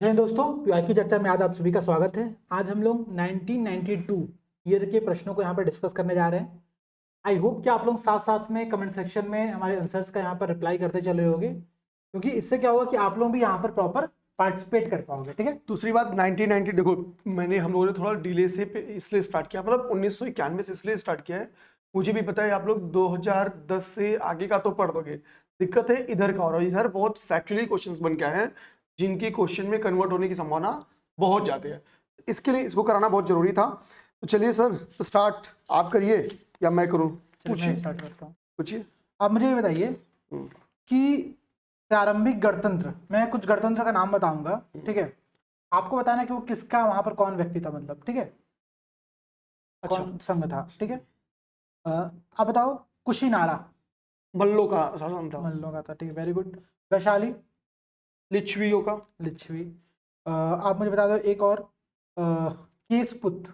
जय हिंद दोस्तों, पीआई की चर्चा में आज आप सभी का स्वागत है। आज हम लोग 1992 ईयर के प्रश्नों को यहाँ पर डिस्कस करने जा रहे हैं। आई होप कि आप लोग साथ साथ में कमेंट सेक्शन में हमारे आंसर्स का यहाँ पर रिप्लाई करते चले होंगे, क्योंकि इससे क्या होगा कि आप लोग भी यहाँ पर प्रॉपर पार्टिसिपेट कर पाओगे। ठीक है, दूसरी बात 1990 देखो, हम लोगों ने थोड़ा डिले से इसलिए स्टार्ट किया, मतलब 1991 से इसलिए स्टार्ट किया है। मुझे भी पता है आप लोग 2010 से आगे का तो पढ़ दोगे। दिक्कत है इधर का, और इधर बहुत फैक्चुअली क्वेश्चंस बन के आए हैं जिनकी क्वेश्चन में कन्वर्ट होने की संभावना बहुत ज्यादा है। इसके लिए इसको कराना बहुत जरूरी था। तो चलिए सर, स्टार्ट आप करिए या मैं करूँ? मैं स्टार्ट करता हूँ। पूछिए। आप मुझे ये बताइए कि प्रारंभिक गणतंत्र, मैं कुछ गणतंत्र का नाम बताऊंगा, ठीक है, आपको बताना है कि वो किसका, वहां पर कौन व्यक्ति था, मतलब ठीक है, कौन संघ था। ठीक है, आप बताओ। कुशीनारा मल्लों का शासन था। मल्लों का था, ठीक है, वेरी गुड। वैशाली लिच्छवियों का। लिच्छवी। आप मुझे बता दो एक और, केसपुत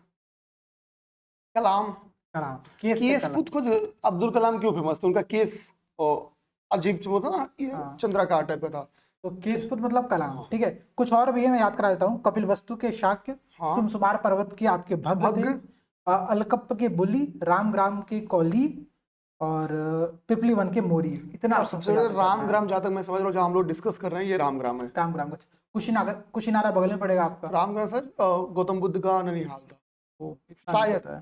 कलाम। कलाम। केस से केस कलाम। खुद खुद अब्दुल कलाम क्यों फेमस थे? उनका केस और अजीब से वो था ना, ये हाँ। चंद्राकार टाइप का था। तो केसपुत मतलब कलाम। ठीक है, कुछ और भी है, मैं याद करा देता हूँ। कपिल वस्तु के शाक्य, हाँ। तुमसुमार पर्वत के आपके भग्ग थे, भग्ग। अलकप्प के बुली, राम ग्राम के कौली, और पिपली वन के मोरी। इतना और आप सबसे सबको बड़े याद करना राम है। ग्राम, जहाँ तक मैं समझ रहा हूँ, जहाँ हम लोग डिस्कस कर रहे हैं, ये राम ग्राम है। राम ग्राम का कुशीनारा, कुशीनारा बगल में पड़ेगा आपका। राम ग्राम सर गौतम बुद्ध का ननिहाल था वो शायद। है।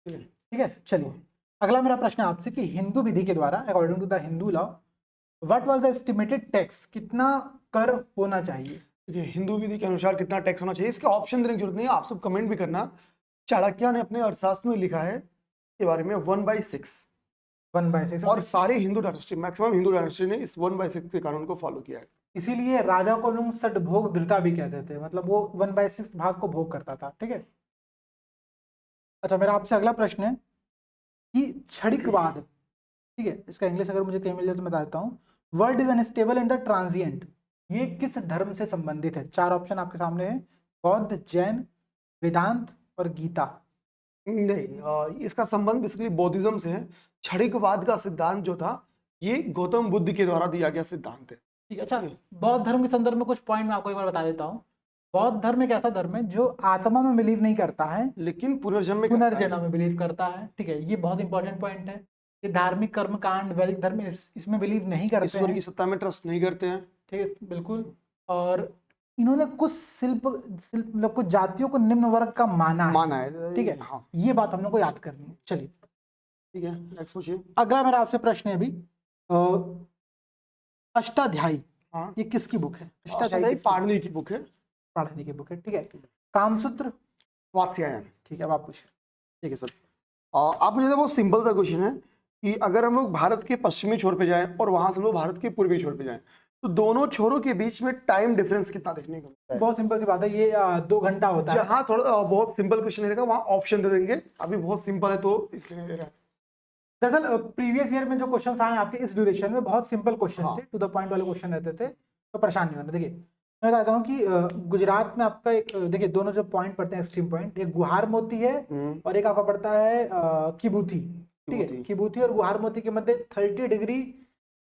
ठीक है, चलिए अगला मेरा प्रश्न है आपसे कि हिंदू विधि के द्वारा, according to the Hindu law, what was the estimated tax, कितना कर होना चाहिए? देखिए, हिंदू विधि के अनुसार कितना टैक्स होना चाहिए, इसका ऑप्शन देने की जरूरत नहीं है, आप सब कमेंट भी करना। चाणक्य ने अपने अर्थशास्त्र में लिखा है के बारे में 1/6। 1/6। और सारे Hindu dynasty, maximum Hindu dynasty ने इस 1/6 के कानून को फॉलो किया है। इसीलिए राजा को लोग सटभोग धृता भी कहते थे, मतलब वो 1/6 भाग को भोग करता था। ठीक है, अच्छा मेरा आपसे अगला प्रश्न है कि क्षणिकवाद, ठीक है, इसका इंग्लिश अगर मुझे कहीं मिल जाए तो मैं बता देता हूँ। World is unstable and the transient, ये किस धर्म से संबंधित है? चार ऑप्शन आपके सामने है, बौद्ध, जैन, वेदांत और गीता। नहीं, इसका संबंध बेसिकली बौद्धिज्म से है। क्षणिकवाद का सिद्धांत जो था, ये गौतम बुद्ध के द्वारा दिया गया सिद्धांत है। ठीक है, अच्छा बौद्ध धर्म के संदर्भ में कुछ पॉइंट मैं आपको एक बार बता देता हूँ। बौद्ध धर्म एक ऐसा धर्म है जो आत्मा में बिलीव नहीं करता है, लेकिन पुनर्जन्म में करता है। पुनर्जन्म में बिलीव करता है। ठीक है, ये बहुत इंपॉर्टेंट पॉइंट है। ये धार्मिक कर्म कांड, वैदिक धर्म इसमें बिलीव नहीं करते ईश्वर हैं। की सत्ता में ट्रस्ट नहीं करते हैं। ठीक है, बिल्कुल। और इन्होंने कुछ शिल्प शिल्प मतलब कुछ जातियों को निम्न वर्ग का माना है। ठीक है, हाँ। ये बात हम लोग को याद करनी है। चलिए ठीक है, नेक्स्ट पूछिए। अगला मेरा आपसे प्रश्न है अभी, अष्टाध्यायी, हाँ, ये किसकी बुक है? अष्टाध्यायी पाणिनि की बुक है। पढ़ने की बुक है। ठीक है, कामसूत्र। वात्स्यायन। ठीक है, अब आप पूछिए। ठीक है सर, आप मुझे बहुत सिंपल सा क्वेश्चन है कि अगर हम लोग भारत के पश्चिमी छोर पे जाएं और वहां से हम लोग भारत के पूर्वी छोर पे जाएं, तो दोनों छोरों के बीच में टाइम डिफरेंस कितना देखने को मिलता है? बहुत सिंपल सी बात है, ये 2 घंटा होता है। जहाँ थोड़ा बहुत सिंपल क्वेश्चन रहेगा वहां ऑप्शन दे देंगे, अभी बहुत सिंपल है तो इसलिए नहीं दे रहा है। दरअसल प्रीवियस ईयर में जो क्वेश्चंस आए आपके इस ड्यूरेशन में बहुत सिंपल क्वेश्चन हाँ। थे, टू द पॉइंट वाले क्वेश्चन रहते थे, तो परेशान नहीं होना। देखिए मैं बताता हूँ कि गुजरात में आपका एक, देखिए दोनों जो पॉइंट पड़ते हैं एक्सट्रीम पॉइंट, एक गुहार मोती है और एक आपका पड़ता है किबूथी। ठीक है, किबूथी और गुहार मोती के मध्य 30 डिग्री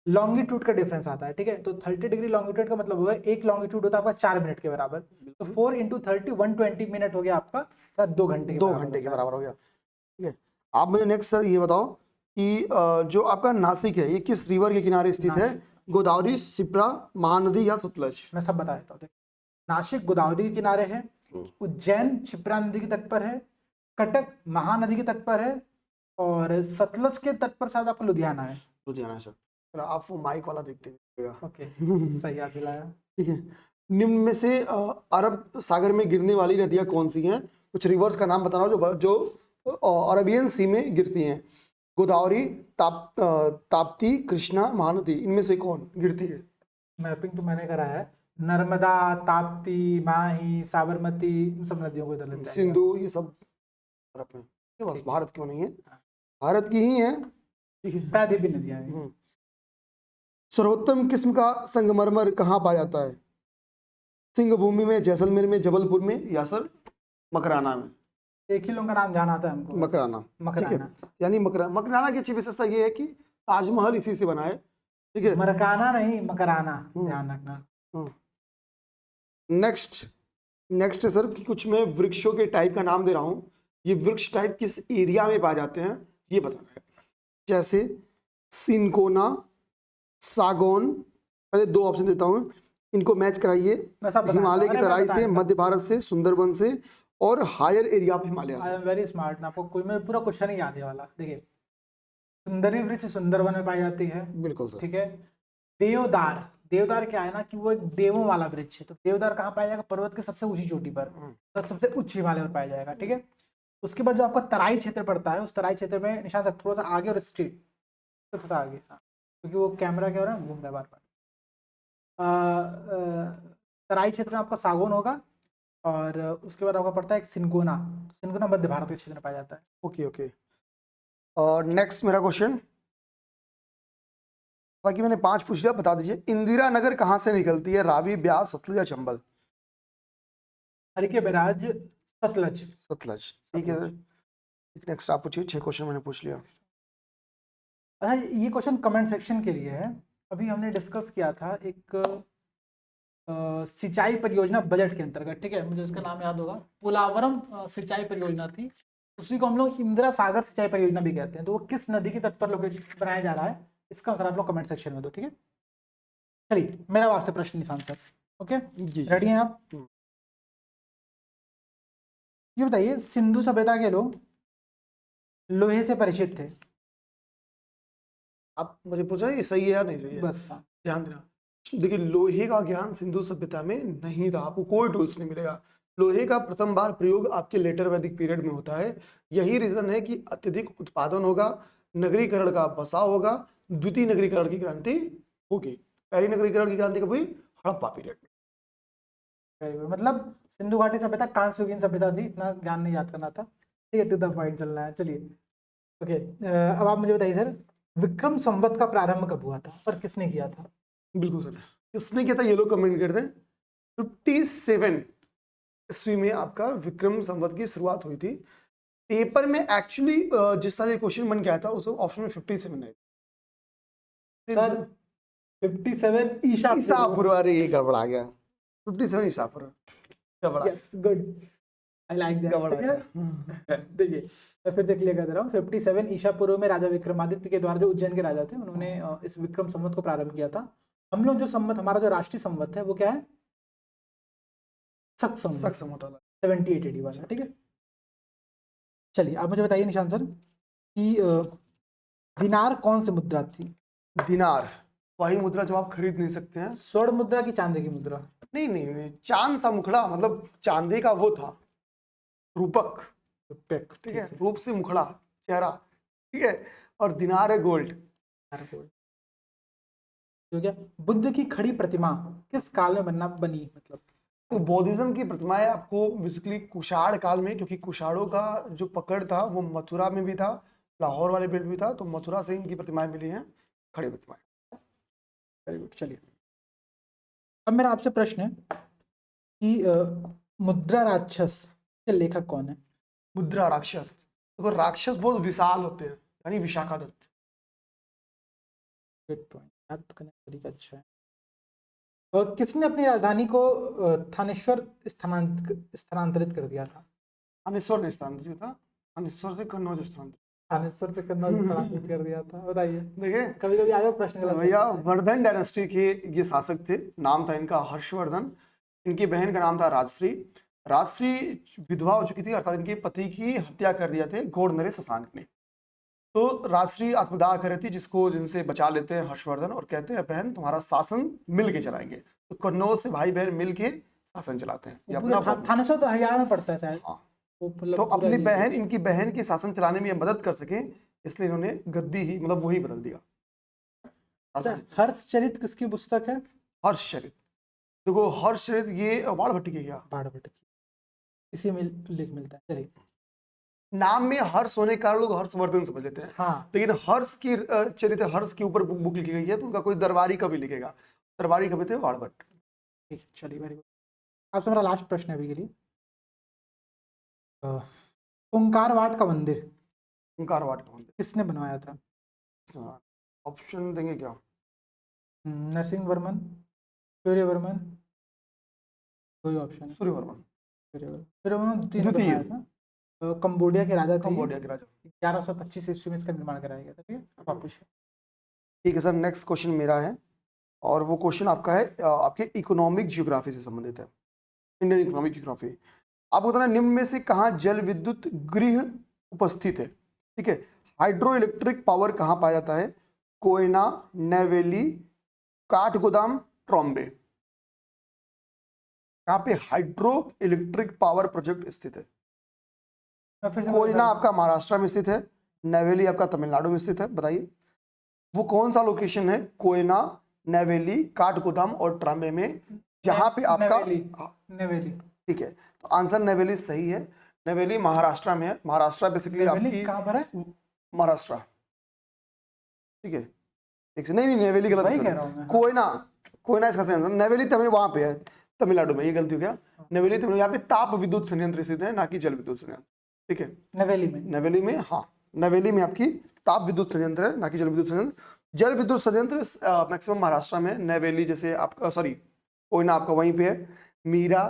लॉन्गिट्यूड का डिफरेंस आता है। ठीक है, तो 30 डिग्री लॉन्गिट्यूड का मतलब होगा एक लॉन्गिट्यूड होता है आपका 4 मिनट के बराबर, तो 4 × 30 120 मिनट हो गया आपका, तो 2 घंटे के 2 घंटे के बराबर हो गया। ठीक है, आप मुझे नेक्स्ट सर ये बताओ कि जो आपका नासिक है, ये किस रिवर के किनारे स्थित है? गोदावरी, शिप्रा, महानदी या सतलज? मैं सब बता देता हूँ। नासिक गोदावरी के किनारे है, उज्जैन क्षिप्रा नदी के तट पर है, कटक महानदी के तट पर है, और सतलज के तट पर शायद आपका लुधियाना है। लुधियाना सर। आप वो माइक वाला देखते हैं। ओके, सही याद दिलाया। ठीक है, निम्न में से अरब सागर में गिरने वाली नदियां कौन सी हैं? कुछ रिवर्स का नाम बताना जो अरबियन सी में गिरती हैं। गोदावरी, ताप्ती, कृष्णा, महानदी, इनमें से कौन गिरती है? मैपिंग तो मैंने करा है, नर्मदा, ताप्ती, माही, साबरमती, इन सब नदियों को इधर लेते हैं। सिंधु, ये सब अरब में, ये बस भारत की नहीं है, भारत की ही है। ठीक है, प्रायद्वीपीय नदियां हैं। सर्वोत्तम किस्म का संगमरमर कहाँ पाया जाता है? सिंह भूमि में, जैसलमेर में, जबलपुर में, या सर मकराना में? एक ही लोगों का नाम ध्यान आता है हमको, मकराना। ठीक है, मकराना। यानी मकराना की अच्छी विशेषता ये है कि ताजमहल इसी से बना है। ठीक है, मरकाना नहीं, मकराना, ध्यान रखना। नेक्स्ट नेक्स्ट है सर कि कुछ मैं वृक्षों के टाइप का नाम दे रहा हूँ, ये वृक्ष टाइप किस एरिया में पाए जाते हैं ये बताना है। जैसे सिनकोना, सागौन, पहले दो ऑप्शन देता हूँ, इनको मैच कराइए। मैं सब बताता हिमालय हूँ। की अरे मैं तराई बता से, देता हूँ। मध्य भारत से, सुंदरबन से और हायर एरिया ऑफ हिमालय आई से। एम वेरी स्मार्ट, आपको कोई में पूरा क्वेश्चन ही याद है वाला। देखिए, सुंदरी वृक्ष सुंदरवन में पाई जाती है, बिल्कुल सर। ठीक है। देवदार, देवदार क्या है ना कि वो एक देवों वाला वृक्ष है, तो देवदार कहाँ पाया जाएगा? पर्वत के सबसे ऊंची चोटी पर, तो सबसे उच्च हिमालय में पाया जाएगा, ठीक है। उसके बाद जो आपका तराई क्षेत्र पड़ता है, उस तराई क्षेत्र में निशान से थोड़ा सा आगे और स्ट्रेट, थोड़ा सा आगे, हाँ, क्योंकि वो कैमरा क्या हो रहा है, घूम रहा है बार बार। तराई क्षेत्र में आपका सागौन होगा, और उसके बाद आपका पड़ता है एक सिनकोना। सिनकोना मध्य भारत के क्षेत्र में पाया जाता है। Okay okay. और नेक्स्ट मेरा क्वेश्चन, बाकी मैंने 5 पूछ लिया, बता दीजिए इंदिरा नगर कहाँ से निकलती है? रावी, ब्यास, सतलज या चंबल? हरिके बैराज, सतलज। सतलज, ठीक है। नेक्स्ट आप पूछिए, 6 क्वेश्चन मैंने पूछ लिया। अच्छा, ये क्वेश्चन कमेंट सेक्शन के लिए है। अभी हमने डिस्कस किया था एक सिंचाई परियोजना बजट के अंतर्गत, ठीक है, मुझे उसका नाम याद होगा, पोलावरम सिंचाई परियोजना थी। उसी को हम लोग इंदिरा सागर सिंचाई परियोजना भी कहते हैं। तो वो किस नदी के तट पर लोकेट बनाया जा रहा है, इसका आंसर आप लोग कमेंट सेक्शन में दो, ठीक है। चलिए, मेरा आपसे प्रश्न निशान सर, ओके, जी रेडी हैं आप? ये बताइए, सिंधु सभ्यता के लोग लोहे से परिचित थे। आप मुझे पूछा ये सही है या नहीं सही है? बस, हाँ। ध्यान देना, देखिए लोहे का ज्ञान सिंधु सभ्यता में नहीं था, आपको कोई टूल्स नहीं मिलेगा। लोहे का प्रथम बार प्रयोग आपके लेटर वैदिक पीरियड में होता है। यही रीजन है कि अत्यधिक उत्पादन होगा, नगरीकरण का बसाव होगा, द्वितीय नगरीकरण की क्रांति होगी। पहली नगरीकरण की क्रांति कब हुई? हड़प्पा पीरियड में। Very good. मतलब सिंधु घाटी सभ्यता कांस्ययुगीन सभ्यता थी, इतना ज्ञान नहीं याद करना था, ठीक है, टू द पॉइंट चलना है। चलिए, ओके, अब आप मुझे बताइए सर, विक्रम संवत का प्रारंभ कब हुआ था और किसने किया था? बिल्कुल सर, किसने किया था ये लोग कमेंट करते हैं। 57 ईस्वी में आपका विक्रम संवत की शुरुआत हुई थी। पेपर में एक्चुअली जिस साल ये क्वेश्चन बन गया था उस ऑप्शन में 57 है सर 57 ईसा पूर्व। अरे ये गड़बड़ा गया, 57 ईसा पूर्व गड़बड़ा। Yes, good, I like that. गड़बड़ा ठीक है, देखिए मैं फिर से क्लियर कर दे रहा हूँ। 57 ईसा पूर्व में राजा विक्रमादित्य के द्वारा, जो उज्जैन के राजा थे, उन्होंने इस विक्रम संवत को प्रारंभ किया था। हम लोग जो संवत, हमारा जो राष्ट्रीय संवत है वो क्या है? शक संवत, 78 AD वाला, ठीक है। चलिए, आप मुझे बताइए निशान सर कि दिनार कौन सी मुद्रा थी? दिनार वही मुद्रा जो आप खरीद नहीं सकते हैं। स्वर्ण मुद्रा की चांदी की मुद्रा? नहीं नहीं नहीं, चांद सा मुखड़ा, मतलब चांदी का वो था रूपक, ठीक है, रूप से मुखड़ा चेहरा, ठीक है। और दिनार है गोल्ड। जो क्या, बुद्ध की खड़ी प्रतिमा किस काल में बनी मतलब? तो बौद्धिज्म की प्रतिमाएं आपको बेसिकली कुषाण काल में, क्योंकि कुषाणों का जो पकड़ था वो मथुरा में भी था, लाहौर वाले बेल्ट भी था, तो मथुरा से इनकी प्रतिमाएं मिली हैं, खड़ी प्रतिमाएं। Very good. चलिए, अब मेरा आपसे प्रश्न है कि मुद्रा राक्षस के लेखक कौन है? मुद्रा राक्षस, तो राक्षस बहुत विशाल होते हैं, यानी विशाखादत्त। गुड पॉइंट, याद करने का तरीका अच्छा है। और किसने अपनी राजधानी को थानेश्वर स्थानांतरित कर दिया था? थानेश्वर ने स्थानांतरित था, थानेश्वर से कन्नौज स्थानांतरित। थानेश्वर से कन्नौज स्थानांतरित कर दिया था, बताइए। देखिए कभी कभी आगे प्रश्न गलत भैया, होता है। वर्धन डायनेस्टी के ये शासक थे, नाम था इनका हर्षवर्धन। इनकी बहन का नाम था राजश्री। राजश्री विधवा हो चुकी थी, अर्थात इनके पति की हत्या कर दिया थे गौड़ नरेश शशांक ने। तो राजश्री आत्मदाह कर रही थी, जिसको जिनसे बचा लेते हैं हर्षवर्धन और कहते हैं बहन तुम्हारा शासन मिल के चलाएंगे। तो कन्नौज से भाई बहन मिल के शासन चलाते हैं। ये अपना थानेश्वर तो हरियाणा में पड़ता है शायद। हाँ। वो मतलब तो पूरा अपनी ये- बहन, इनकी बहन के शासन चलाने में ये मदद कर सके, इसलिए इन्होंने गद्दी ही मतलब वही बदल दिया। अच्छा, हर्षचरित किसकी पुस्तक है? हर्षचरित, देखो हर्षचरित ये वाणभट्टी के क्या बाणभट्ट की, इसी में उल्लेख मिलता है। चलिए, नाम में हर्ष होने के कारण लोग हर्षवर्धन समझ लेते हैं, हाँ, लेकिन हर्ष की चरित्र हर्ष के ऊपर बुक लिखी गई है, तो उनका कोई दरबारी कवि लिखेगा। दरबारी कवि थे वाणभट्ट। ठीक, चलिए, वेरी गुड। आपसे मेरा लास्ट प्रश्न है अभी के लिए। ओंकारवाट का मंदिर ओंकारवाट का मंदिर किसने बनवाया था? ऑप्शन देंगे क्या? नरसिंह वर्मन, सूर्यवर्मन, कोई ऑप्शन है? सूर्यवर्मन, सूर्यवर्मन तीन द्वितीय। बनाया था। तो कंबोडिया के राजा थे, कंबोडिया के राजा। 1125 ईस्वी में इसका निर्माण कराया गया था। ठीक है, अब आप पूछिए। ठीक है सर, नेक्स्ट क्वेश्चन मेरा है और वो क्वेश्चन आपका है आपके इकोनॉमिक ज्योग्राफी से संबंधित है, इंडियन इकोनॉमिक ज्योग्राफी। आपको बताना निम्न में से कहाँ जल विद्युत गृह उपस्थित है? ठीक है, हाइड्रो इलेक्ट्रिक पावर कहाँ पाया जाता है? कोयना, नेवेली, काठगोदाम, ट्रॉम्बे। कहाँ पे हाइड्रो इलेक्ट्रिक पावर प्रोजेक्ट स्थित है? मैं फिर से कोयना आपका महाराष्ट्र में स्थित है, नेवेली आपका तमिलनाडु में स्थित है। बताइए वो कौन सा लोकेशन है? कोयना, नेवेली, काठगोदाम और ट्रॉम्बे में, जहां पे आपका नेवेली। ठीक है, तो आंसर नेवेली सही है। नेवेली महाराष्ट्र में है। महाराष्ट्र बेसिकली आपकी कहाँ पर है? महाराष्ट्र। ठीक है, नहीं नेवेली गलत वही है कह सर। रहा हूँ मैं। कोयना इसका सही आंसर। नेवेली तमिल वहां पे है, तमिलनाडु में, ये गलती हो गया। नेवेली तमिल, यहाँ पे ताप विद्युत संयंत्र स्थित है, ना कि जल विद्युत संयंत्र। ठीक है, नेवेली में, हाँ नेवेली में आपकी ताप विद्युत संयंत्र है, ना कि जल विद्युत संयंत्र। जल विद्युत संयंत्र मैक्सिमम महाराष्ट्र में। नेवेली जैसे आपका कोयना आपका वहीं पे है, मीरा,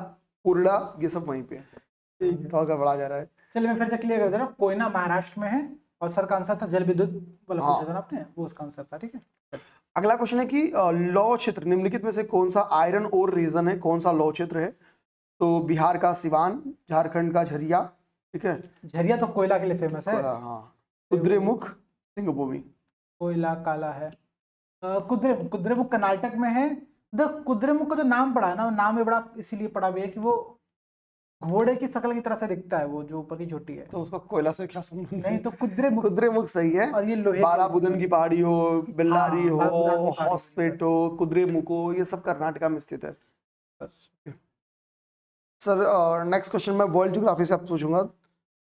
पुरड़ा, ये सब वहीं पे है। थोड़ा गड़बड़ा जा रहा है। चलिए मैं फिर से क्लियर कर दे रहा हूँ। कोयना महाराष्ट्र में है और सर का आंसर था जल विद्युत वाला पूछा था आपने, वो उसका आंसर था। ठीक है, अगला क्वेश्चन है कि लौह क्षेत्र निम्नलिखित में से कौन सा आयरन ओर रीजन है? कौन सा लौह क्षेत्र है? तो बिहार का सिवान, झारखंड का झरिया। ठीक है, झरिया तो कोयला के लिए फेमस है। हाँ, कुद्रेमुख, सिंहभूमि। कोयला काला है। कुद्रेमुख कर्नाटक में है। कुद्रेमुख का जो नाम पड़ा है ना, वो नाम भी बड़ा इसीलिए पड़ा भी है कि वो घोड़े की शक्ल की तरह से दिखता है, वो जो ऊपर की चोटी है। तो उसका कोयला से क्या संबंध? नहीं तो कुद्रेमुख सही है। और ये लोहे बाराबुदन की पहाड़ी हो, बेल्लारी हाँ, बाराबुदन की हो, पहाड़ी। हॉस्पेट हो, कुद्रेमुख हो, ये सब कर्नाटका में स्थित है। सर नेक्स्ट क्वेश्चन मैं वर्ल्ड ज्योग्राफी से आपसे पूछूंगा।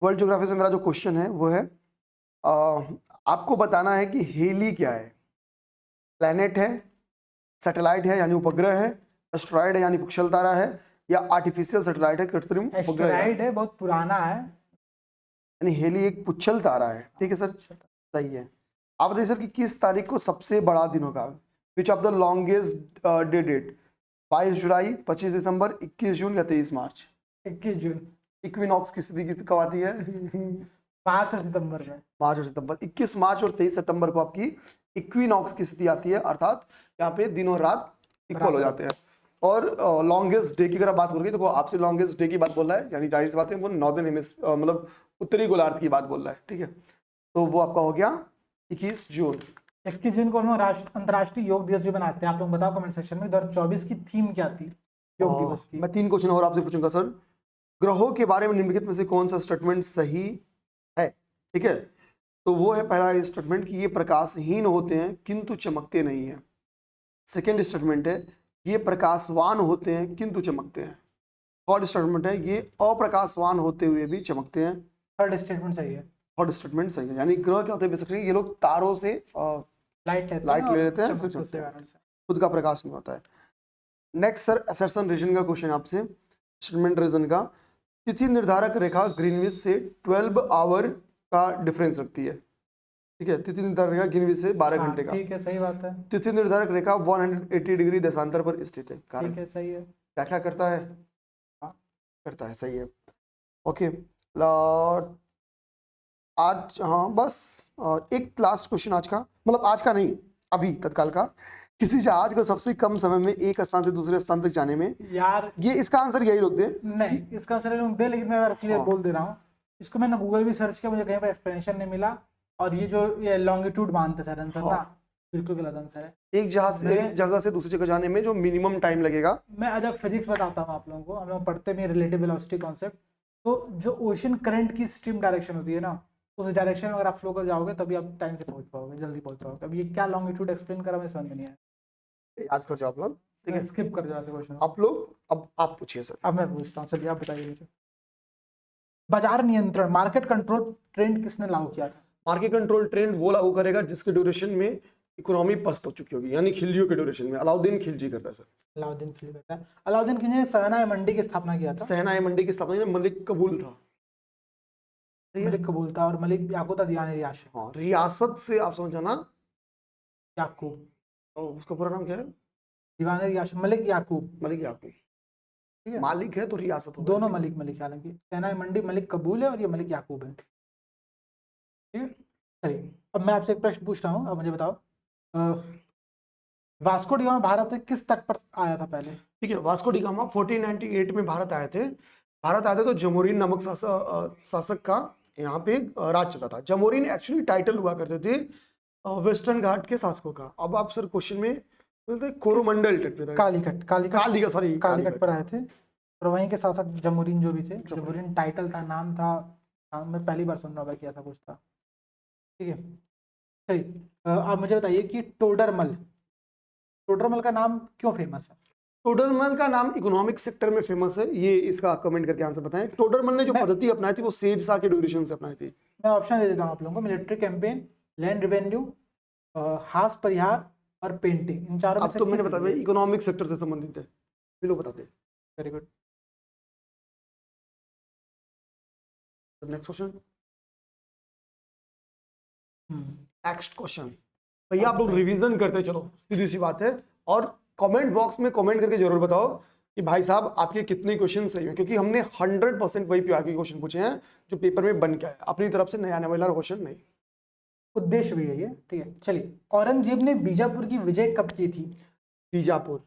वर्ल्ड ज्योग्राफी से मेरा जो क्वेश्चन है वो है आपको बताना है कि हेली क्या है? प्लैनेट है, सैटेलाइट है यानी उपग्रह है, एस्ट्रॉयड है यानी पिक्सल तारा है, या आर्टिफिशियल सैटेलाइट है, कृत्रिम उपग्रह है? एस्टेरॉइड है, बहुत पुराना है। यानी हेली एक पुच्छल तारा है। ठीक है सर, सही है। आप बताइए सर कि किस तारीख को सबसे बड़ा दिन होगा? Which of the longest day date? 22 जुलाई, 25 दिसंबर, 21 जून या 23 मार्च? 21 जून। इक्विनॉक्स की स्थिति कब आती है? 5 और सितंबर में। मार्च और सितंबर। 21 मार्च और 23 सितंबर को आपकी इक्विनॉक्स की स्थिति आती है, अर्थात यहाँ पे दिन और रात इक्वल हो जाते हैं। और लॉन्गेस्ट डे की अगर आप बात करोगे, देखो आपसे लॉन्गेस्ट डे की बात बोल रहा है, यानी जाहिर सी बात है वो नॉर्दर्न हेमिस्फीयर मतलब उत्तरी गोलार्ध की बात बोल रहा है। ठीक है, तो वो आपका हो गया 21 जून। 21 जून को हम लोग अंतर्राष्ट्रीय योग दिवस भी बनाते हैं। आप लोग बताओ कमेंट सेक्शन में 2024 की थीम क्या थी योग दिवस की। मैं 3 क्वेश्चन और आपसे पूछूंगा सर। ग्रहों के बारे में निम्नलिखित में से कौन सा स्टेटमेंट सही है? ठीक है, तो वो है पहला स्टेटमेंट कि ये प्रकाशहीन होते हैं किंतु चमकते नहीं है। सेकेंड स्टेटमेंट है ये प्रकाशवान होते हैं किंतु चमकते हैं। थर्ड स्टेटमेंट है ये अप्रकाशवान होते हुए भी चमकते हैं। थर्ड स्टेटमेंट सही है। थर्ड स्टेटमेंट सही है, यानी ग्रह क्या होते हैं बेसिकली, ये लोग तारों से लाइट ले लेते हैं, फिर चमकते हैं, खुद का प्रकाश नहीं होता है। नेक्स्ट सर असर्शन रीजन का क्वेश्चन आपसे, स्टेटमेंट रीजन का। तिथि निर्धारक रेखा ग्रीनविच से 12 आवर का डिफरेंस रखती है। ठीक है, तिथि निर्धारक रेखा ग्रीनविच से 12 घंटे का। ठीक है, सही बात है। तिथि निर्धारक रेखा 180 डिग्री देशांतर पर स्थित है। ठीक है, सही है। क्या क्या करता है? हाँ। करता है, सही है। ओके, आज हाँ बस एक लास्ट क्वेश्चन आज का, मतलब आज का नहीं अभी तत्काल का। किसी जहाज को सबसे कम समय में एक स्थान से दूसरे स्थान तक जाने में, यार ये इसका आंसर यही लोग दे नहीं, इसका आंसर लोग दे, लेकिन मैं क्लियर बोल दे रहा हूँ। इसको मैंने गूगल भी सर्च किया, मुझे कहीं पर एक्सप्लेनेशन नहीं मिला। और ये जो ये लॉन्गिट्यूड मानते सर आंसर ना, बिल्कुल गलत आंसर है। एक जहाज से एक जगह से दूसरी जगह जाने में जो मिनिमम टाइम लगेगा। मैं आज फिजिक्स बताता हूँ आप लोगों को, हम लोग पढ़ते में रिलेटिव वेलोसिटी कॉन्सेप्ट। तो जो ओशन करंट की स्ट्रीम डायरेक्शन होती है ना, उस डायरेक्शन में अगर आप फ्लो कर जाओगे तभी आप टाइम से पहुंच पाओगे, जल्दी पहुंच पाओगे। अब ये क्या लॉन्गिट्यूड एक्सप्लेन करा मुझे समझ में नहीं आया। याद कर जाओ आप लोग, ठीक है, स्किप कर जाओ क्वेश्चन आप लोग। अब आप पूछिए सर। अब मैं पूछता हूँ, चलिए आप बताइए मुझे। बाजार नियंत्रण मार्केट कंट्रोल ट्रेंड किसने लागू किया था? मार्केट कंट्रोल ट्रेंड वो लागू करेगा जिसके ड्यूरेशन में इकोनॉमी पस्त हो चुकी होगी, यानी खिलजियों के ड्यूरेशन में। अलाउद्दीन खिलजी करता है सर। अलाउद्दीन खिलजी करता है। अलाउद्दीन खिलजी ने सहना मंडी की स्थापना किया था। सहना मंडी की स्थापना मलिक कबूल था। मलिक कबूल था और मलिक याकूब था दीवान रियासत। हाँ, रियासत से आप समझाना याकूब, उसका पूरा नाम क्या है? दीवान रियासत मलिक याकूब। मलिक याकूब। ठीक है, मालिक है तो रियासत होगा। दोनों मलिक मलिक है, हालांकि सेना मंडी मलिक कबूल है और ये मलिक याकूब है। ठीक है, चलिए अब मैं आपसे एक प्रश्न पूछ रहा हूँ, अब मुझे बताओ वास्को डी गामा भारत के किस तट पर आया था पहले? ठीक है, वास्को डी गामा 1498 में भारत आए थे। भारत आए थे तो जमोरिन नामक शासक का यहाँ पे राज चलता था। जमोरिन एक्चुअली टाइटल हुआ करते थे वेस्टर्न घाट के शासकों का। अब आप सर क्वेश्चन में बोलते कोरोमंडल तट पे था। कालीकट, कालीकट, सॉरी कालीकट पर आए थे और वहीं के शासक जमोरिन जो भी थे। जमोरिन टाइटल था, नाम था। हाँ, मैं पहली बार सुन रहा हूँ कि ऐसा कुछ था। ठीक है, चलिए आप मुझे बताइए कि टोडरमल, टोडरमल का नाम क्यों फेमस है? टोडरमल का नाम इकोनॉमिक सेक्टर में फेमस है। ये इसका कमेंट करके आंसर बताएं। टोडरमल ने जो पद्धति अपनाई थी वो शेरशाह के ड्यूरेशन से अपनाई थी। मैं ऑप्शन दे देता हूँ आप लोगों को, मिलिट्री कैंपेन, लैंड रेवेन्यू, हास परिहार और पेंटिंग, इन चारों में अब से तो मैंने किस बता दिया इकोनॉमिक सेक्टर से संबंधित है। ये लोग बताते हैं। Very good. नेक्स्ट क्वेश्चन, हम्म, नेक्स्ट क्वेश्चन। भैया आप लोग रिवीजन करते चलो, सीधी सी बात है। और कमेंट बॉक्स में कमेंट करके जरूर बताओ कि भाई साहब आपके कितने क्वेश्चन सही है, क्योंकि हमने 100% वही पीआईक्यू क्वेश्चन पूछे हैं जो पेपर में बन के आए, अपनी तरफ से नया आने वाला क्वेश्चन नहीं। उद्देश्य भी है ये। ठीक है, चलिए औरंगजेब ने बीजापुर की विजय कब की थी? बीजापुर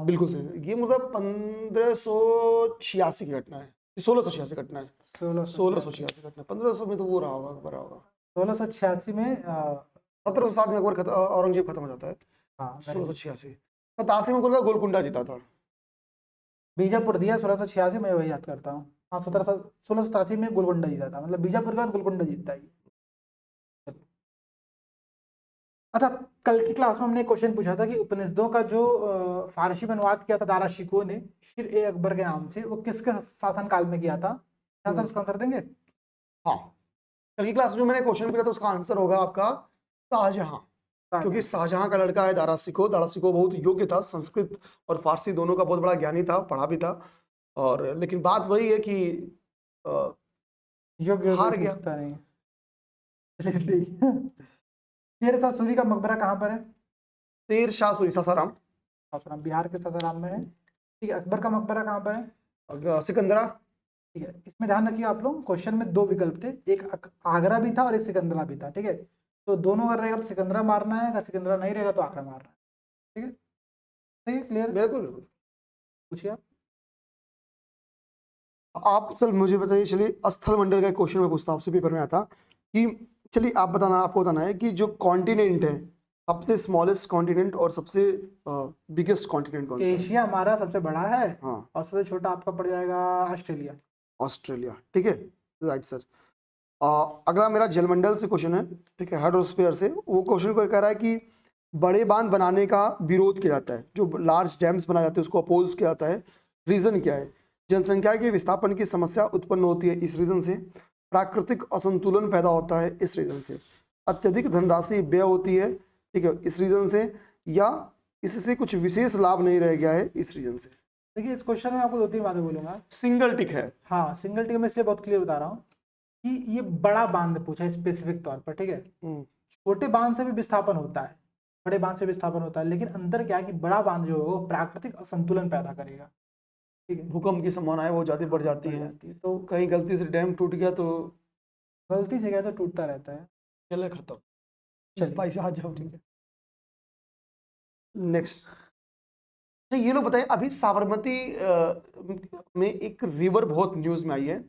बिल्कुल सही। ये मतलब 1586 की घटना है, 1686 घटना है। 1686 घटना, 1500 में तो वो रहा होगा, बड़ा होगा। 1686 में 1707 में अकबर औरंगजेब खत्म हो जाता है। हाँ 1686, 87 में कोलकाता गोलकुंडा जीता था। बीजापुर दिया 1686 में, वही याद करता हूँ। हाँ 1687 में गोलकुंडा जीता था, मतलब बीजापुर के बाद गोलकुंडा जीतता है। अच्छा, कल की क्लास में हमने एक क्वेश्चन पूछा था कि उपनिषदों का जो फारसी में अनुवाद किया था दारा शिकोह ने शिर ए अकबर के नाम से, वो किसके शासन काल में किया था? आंसर, उसका आंसर देंगे? हाँ, कल की क्लास में मैंने क्वेश्चन पूछा था, उसका आंसर होगा आपका शाहजहां, क्योंकि शाहजहां का लड़का है दारा शिकोह। दारा शिकोह बहुत योग्य था, संस्कृत और फारसी दोनों का बहुत बड़ा ज्ञानी था, पढ़ा भी था। और लेकिन बात वही है कि योग्य हार गया। नहीं। चलिए ठीक है। शेर शाह सूरी का मकबरा कहाँ पर है? शेर शाह सूरी, सासाराम। सासाराम, बिहार के सासाराम में है। ठीक है, अकबर का मकबरा कहाँ पर है? सिकंदरा। ठीक है, इसमें ध्यान रखिए आप लोग, क्वेश्चन में दो विकल्प थे, एक आगरा भी था और एक सिकंदरा भी था। ठीक है, तो दोनों अगर रहेगा तो सिकंदरा मारना है, अगर सिकंदरा नहीं रहेगा तो आगरा मारना है। ठीक है, ठीक है, क्लियर? बिल्कुल। पूछिए आप चल मुझे बताइए, चलिए स्थल मंडल का क्वेश्चन मैं पूछता हूँ आपसे, पेपर में आता कि चलिए आप बताना, आपको बताना है कि जो कॉन्टिनेंट है, सबसे स्मॉलेस्ट कॉन्टिनेंट और सबसे बिगेस्ट कॉन्टिनेंट कौन सा है? एशिया हमारा सबसे बड़ा है। हाँ, और सबसे छोटा आपका पड़ जाएगा ऑस्ट्रेलिया। ऑस्ट्रेलिया। ठीक है, राइट सर। अगला मेरा जलमंडल से क्वेश्चन है, ठीक है, हाइड्रोस्फीयर से। वो क्वेश्चन को कह रहा है कि बड़े बांध बनाने का विरोध किया जाता है, जो लार्ज डैम्स बनाए जाते हैं उसको अपोज किया जाता है। रीजन क्या है? जनसंख्या के विस्थापन की समस्या उत्पन्न होती है इस रीजन से, प्राकृतिक असंतुलन पैदा होता है इस रीजन से, अत्यधिक धनराशि व्यय होती है, ठीक है, इस रीजन से, या इससे कुछ विशेष लाभ नहीं रह गया है इस रीजन से। देखिए इस क्वेश्चन में आपको दो तीन बातें बोलूंगा। सिंगल टिक है। हाँ सिंगल टिक में इसलिए बहुत क्लियर बता रहा हूँ कि ये बड़ा बांध पूछा है स्पेसिफिक तौर पर। ठीक है, छोटे बांध से भी विस्थापन होता है, बड़े बांध से विस्थापन होता है, लेकिन अंतर क्या है कि बड़ा बांध जो होगा वो प्राकृतिक असंतुलन पैदा करेगा। ठीक है, भूकंप की संभावना है वो ज्यादा बढ़ जाती है। तो कहीं गलती से डैम टूट गया तो गलती से क्या तो टूटता रहता है। चले खत्म, चलिए पैसा आ जाओ। ठीक है, नेक्स्ट। तो ये लोग बताएं, अभी साबरमती में एक रिवर बहुत न्यूज में आई है,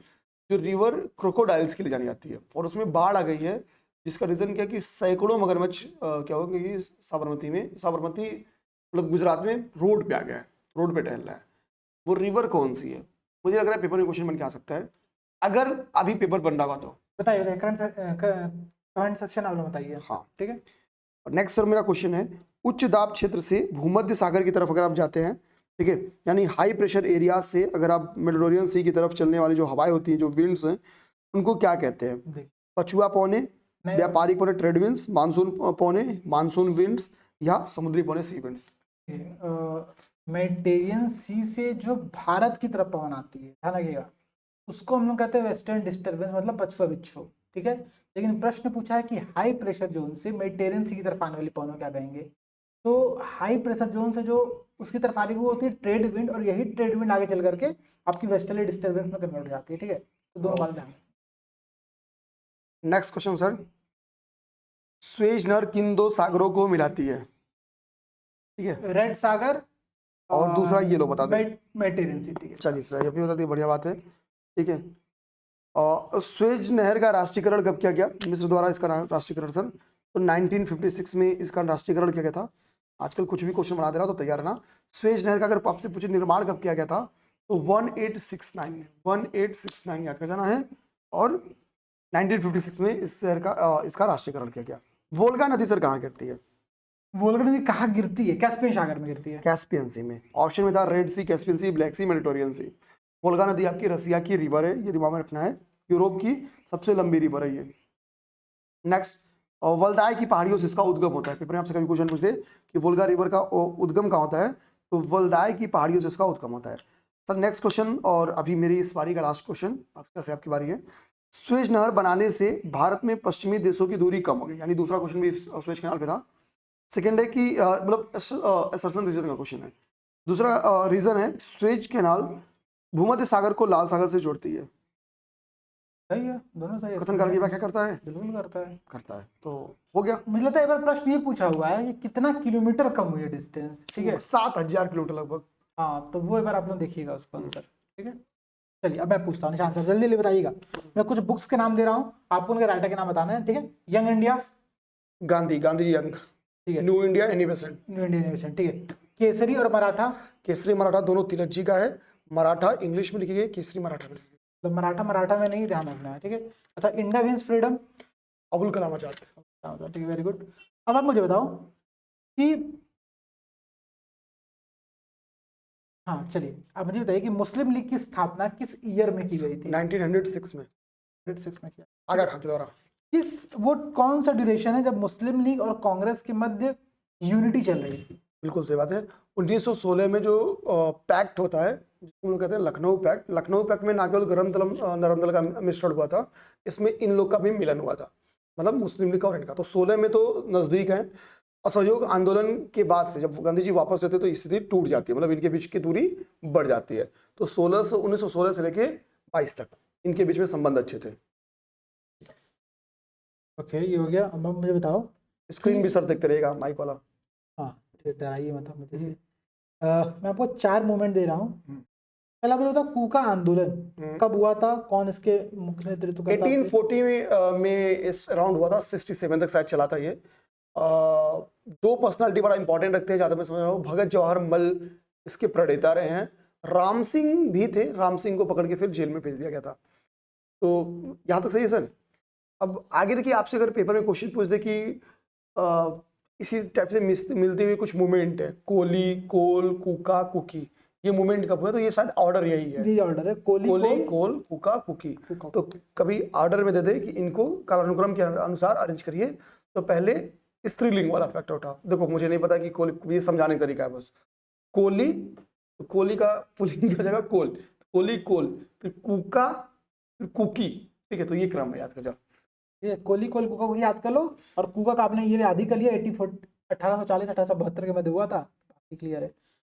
जो रिवर क्रोकोडाइल्स के लिए जानी जाती है, और उसमें बाढ़ आ गई है, जिसका रीजन क्या है कि सैकड़ों मगरमच्छ क्या हो गया कि साबरमती मतलब गुजरात में रोड पे आ गया है, रोड पे टहल रहा है। वो रिवर कौन सी है? मुझे लग रहा है पेपर में क्वेश्चन बन के आ सकता है, अगर अभी पेपर बन रहा होगा तो। बताइए, कमेंट सेक्शन आप लोग बताइए। हाँ, ठीक है। नेक्स्ट सर मेरा क्वेश्चन है, उच्च दाब क्षेत्र से भूमध्य सागर की तरफ अगर आप जाते हैं, ठीक है, यानी हाई प्रेशर एरिया से अगर आप मेडिटेरेनियन सी की तरफ चलने वाली जो हवाएं होती हैं, जो विंड्स हैं, उनको क्या कहते हैं? पछुआ पौने, व्यापारिक पौने ट्रेड विंड्स, मानसून पौने मानसून विंड्स, या समुद्री पौने सी विंड्स। मेडिटेरियन सी से जो भारत की तरफ पवन आती है, ध्यान रखिएगा, उसको हम लोग कहते हैं वेस्टर्न डिस्टर्बेंस, मतलब पछुआ विक्षोभ। ठीक है, लेकिन प्रश्न पूछा है कि हाई प्रेशर जोन से मेडिटेरियन सी की तरफ आने वाली पवनों क्या कहेंगे? तो हाई प्रेशर जोन से जो उसकी तरफ आ रही वो होती है ट्रेड विंड, और यही ट्रेड विंड आगे चल करके आपकी वेस्टर्ली डिस्टर्बेंस में कन्वर्ट हो जाती है। ठीक है, तो दोनों बात ध्यान। नेक्स्ट क्वेश्चन सर, स्वेज नहर किन दो सागरों को मिलाती है? ठीक है, रेड सागर और दूसरा ये लो बता दे। मेडिटेरियन सी। ठीक है, चलिए सर, ये भी बता दिए, बढ़िया बात है। ठीक है, और स्वेज नहर का राष्ट्रीयकरण कब किया गया? मिस्र द्वारा इसका राष्ट्रीयकरण सर, तो 1956 में इसका राष्ट्रीयकरण किया गया था। आजकल कुछ भी क्वेश्चन बना दे रहा तो तैयार है ना। स्वेज नहर का अगर आपसे पूछे निर्माण कब किया गया था, तो 1869 में, 1869 याद कर जाना है। और 1956 में इस शहर का इसका राष्ट्रीयकरण किया गया। वोल्गा नदी सर कहाँ गिरती है? वोल्गा नदी कहाँ गिरती है? कैस्पियन सागर में गिरती है। कैस्पियन सी में। ऑप्शन में था रेड सी, कैस्पियन सी, ब्लैक सी, मेडिटेरियन सी। वोल्गा नदी आपकी रसिया की रिवर है, ये दिमाग में रखना है। यूरोप की सबसे लंबी रिवर है ये। नेक्स्ट, वल्दाई की पहाड़ियों से इसका उद्गम होता है। पेपर में आपसे कभी क्वेश्चन पूछते कि वोल्गा रिवर का उद्गम कहाँ होता है, तो वल्दाई की पहाड़ियों से इसका उद्गम होता है। सर नेक्स्ट क्वेश्चन, और अभी मेरी इस बारी का लास्ट क्वेश्चन, आपकी बारी है। स्वेज नहर बनाने से भारत में पश्चिमी देशों की दूरी कम हो गई, यानी दूसरा क्वेश्चन भी स्वेज कैनाल पे था। सेकेंड है कि मतलब असर्शन रीजन का क्वेश्चन है। दूसरा रीजन है स्वेज कैनाल भूमध्य सागर को लाल सागर से जोड़ती है। सही है, दोनों सही है। कथन करके व्याख्या करता है, बिल्कुल करता है। तो हो गया। मुझे लगता है एक बार प्रश्न ये पूछा हुआ है कि कितना किलोमीटर कम हुई है डिस्टेंस। ठीक है, 7000 किलोमीटर लगभग। हाँ, तो वो एक बार आप लोग देखिएगा उसका आंसर। ठीक है, चलिए अब मैं पूछता हूँ निशांत सर, जल्दी जल्दी बताइएगा। मैं कुछ बुक्स के नाम दे रहा हूँ, आपको उनके राइटर के नाम बताना है। ठीक है, young India, Gandhi, Gandhi young. ठीक है, new India, Annie Besant. New Indian animation. ठीक है, केसरी और मराठा। केसरी मराठा दोनों तिलक जी का है। मराठा इंग्लिश में लिखी गई, केसरी मराठा में लिखी गई। तो मराठा में नहीं, ध्यान रखना है। ठीक है, अच्छा, India means freedom. Abul Kalam Azad. ठीक है, वेरी गुड। अब आप मुझे बताओ कि, हाँ चलिए, आप मुझे बताइए कि मुस्लिम लीग की स्थापना किस ईयर में की गई थी? 1906 में। 1906 में किया। आगा खान के द्वारा। किस, वो कौन सा ड्यूरेशन है जब मुस्लिम लीग और कांग्रेस के मध्य यूनिटी चल रही थी? बिल्कुल सही बात है। 1916 में जो पैक्ट होता है, जिसको हम लोग कहते हैं लखनऊ पैक्ट। लखनऊ पैक्ट में ना केवल गरम दल नरम दल का मिश्रण हुआ था, इसमें इन लोग का भी मिलन हुआ था, मतलब मुस्लिम लीग का और इनका। तो 16 में तो नजदीक है। असहयोग आंदोलन के बाद से जब गांधी जी वापस रहते तो स्थिति टूट जाती है, मतलब इनके बीच की दूरी बढ़ जाती है। तो 1916 से लेके 22 तक इनके बीच में संबंध अच्छे थे। ओके, ये हो गया। अब आप मुझे बताओ, स्क्रीन भी सर देखते रहेगा माइक वाला। हाँ ठीक, डराइए मतलब मुझे से। मैं आपको 4 मूवमेंट दे रहा हूँ। पहला मुझे बताओ, कूका आंदोलन कब हुआ था, कौन इसके मुख्य नेतृत्व करता था? 1840 में इस अराउंड हुआ था, 67 तक शायद चला था ये। दो पर्सनालिटी बड़ा इंपॉर्टेंट रखते हैं, ज्यादा मैं समझ रहा हूँ। भगत जवाहर मल इसके प्रणेता रहे हैं। राम सिंह भी थे, राम सिंह को पकड़ के फिर जेल में भेज दिया गया था। तो यहाँ तक सही है सर। अब आगे देखिए, आपसे अगर पेपर में क्वेश्चन पूछ दे कि इसी टाइप से मिलते हुए कुछ मूवमेंट है, कोली, कोल, कुका, कुकी, ये मूवमेंट कब हुआ, तो ये शायद ऑर्डर यही है। ये ऑर्डर है, कोली, कोल, कुका, कुकी। तो कभी ऑर्डर में दे दे कि इनको कालानुक्रम के अनुसार अरेंज करिए। तो पहले स्त्रीलिंग वाला फैक्टर उठा। देखो मुझे नहीं पता कि कोली, ये समझाने का तरीका है बस। कोली, तो कोली का पुलिंग की जगह कोल, कोली, कोल, फिर कुका, फिर कुकी। ठीक है, तो ये क्रम है, याद कर जाओ। ये कोली, कोल, कुका को याद कर लो। और कुका का आपने ये आदि कर लिया, 1840-1872 के मध्य हुआ था, क्लियर है।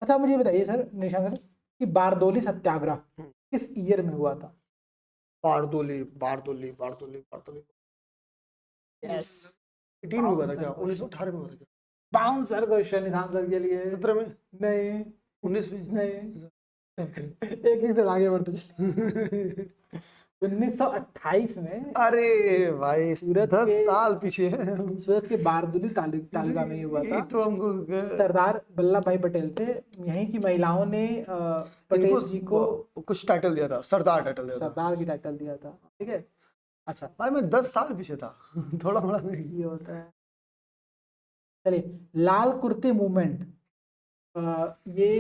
अच्छा मुझे बताइए सर, निशान सर, कि बारदोली सत्याग्रह किस ईयर में हुआ था? बारदोली, बारदोली, बारदोली, बारदोली, यस, 18 में हुआ था क्या? 1918 में हुआ था क्या? बाउंसर क्वेश्चन निशान सर के लिए। 17 में? नहीं, 19 में? नहीं, एक से आगे बढ़ते चले। 1928 में। अरे भाई, 10 साल पीछे है। सूरत के बारदोली तालुका में ही हुआ था। तो हमको सरदार वल्लभ भाई पटेल थे, यहीं की महिलाओं ने पटेल जी को कुछ टाइटल दिया था, सरदार टाइटल दिया था, सरदार की टाइटल दिया था। ठीक है, अच्छा भाई मैं 10 साल पीछे था। थोड़ा बड़ा नहीं ये होता है। चलिए, लाल कुर्ते मूवमेंट, ये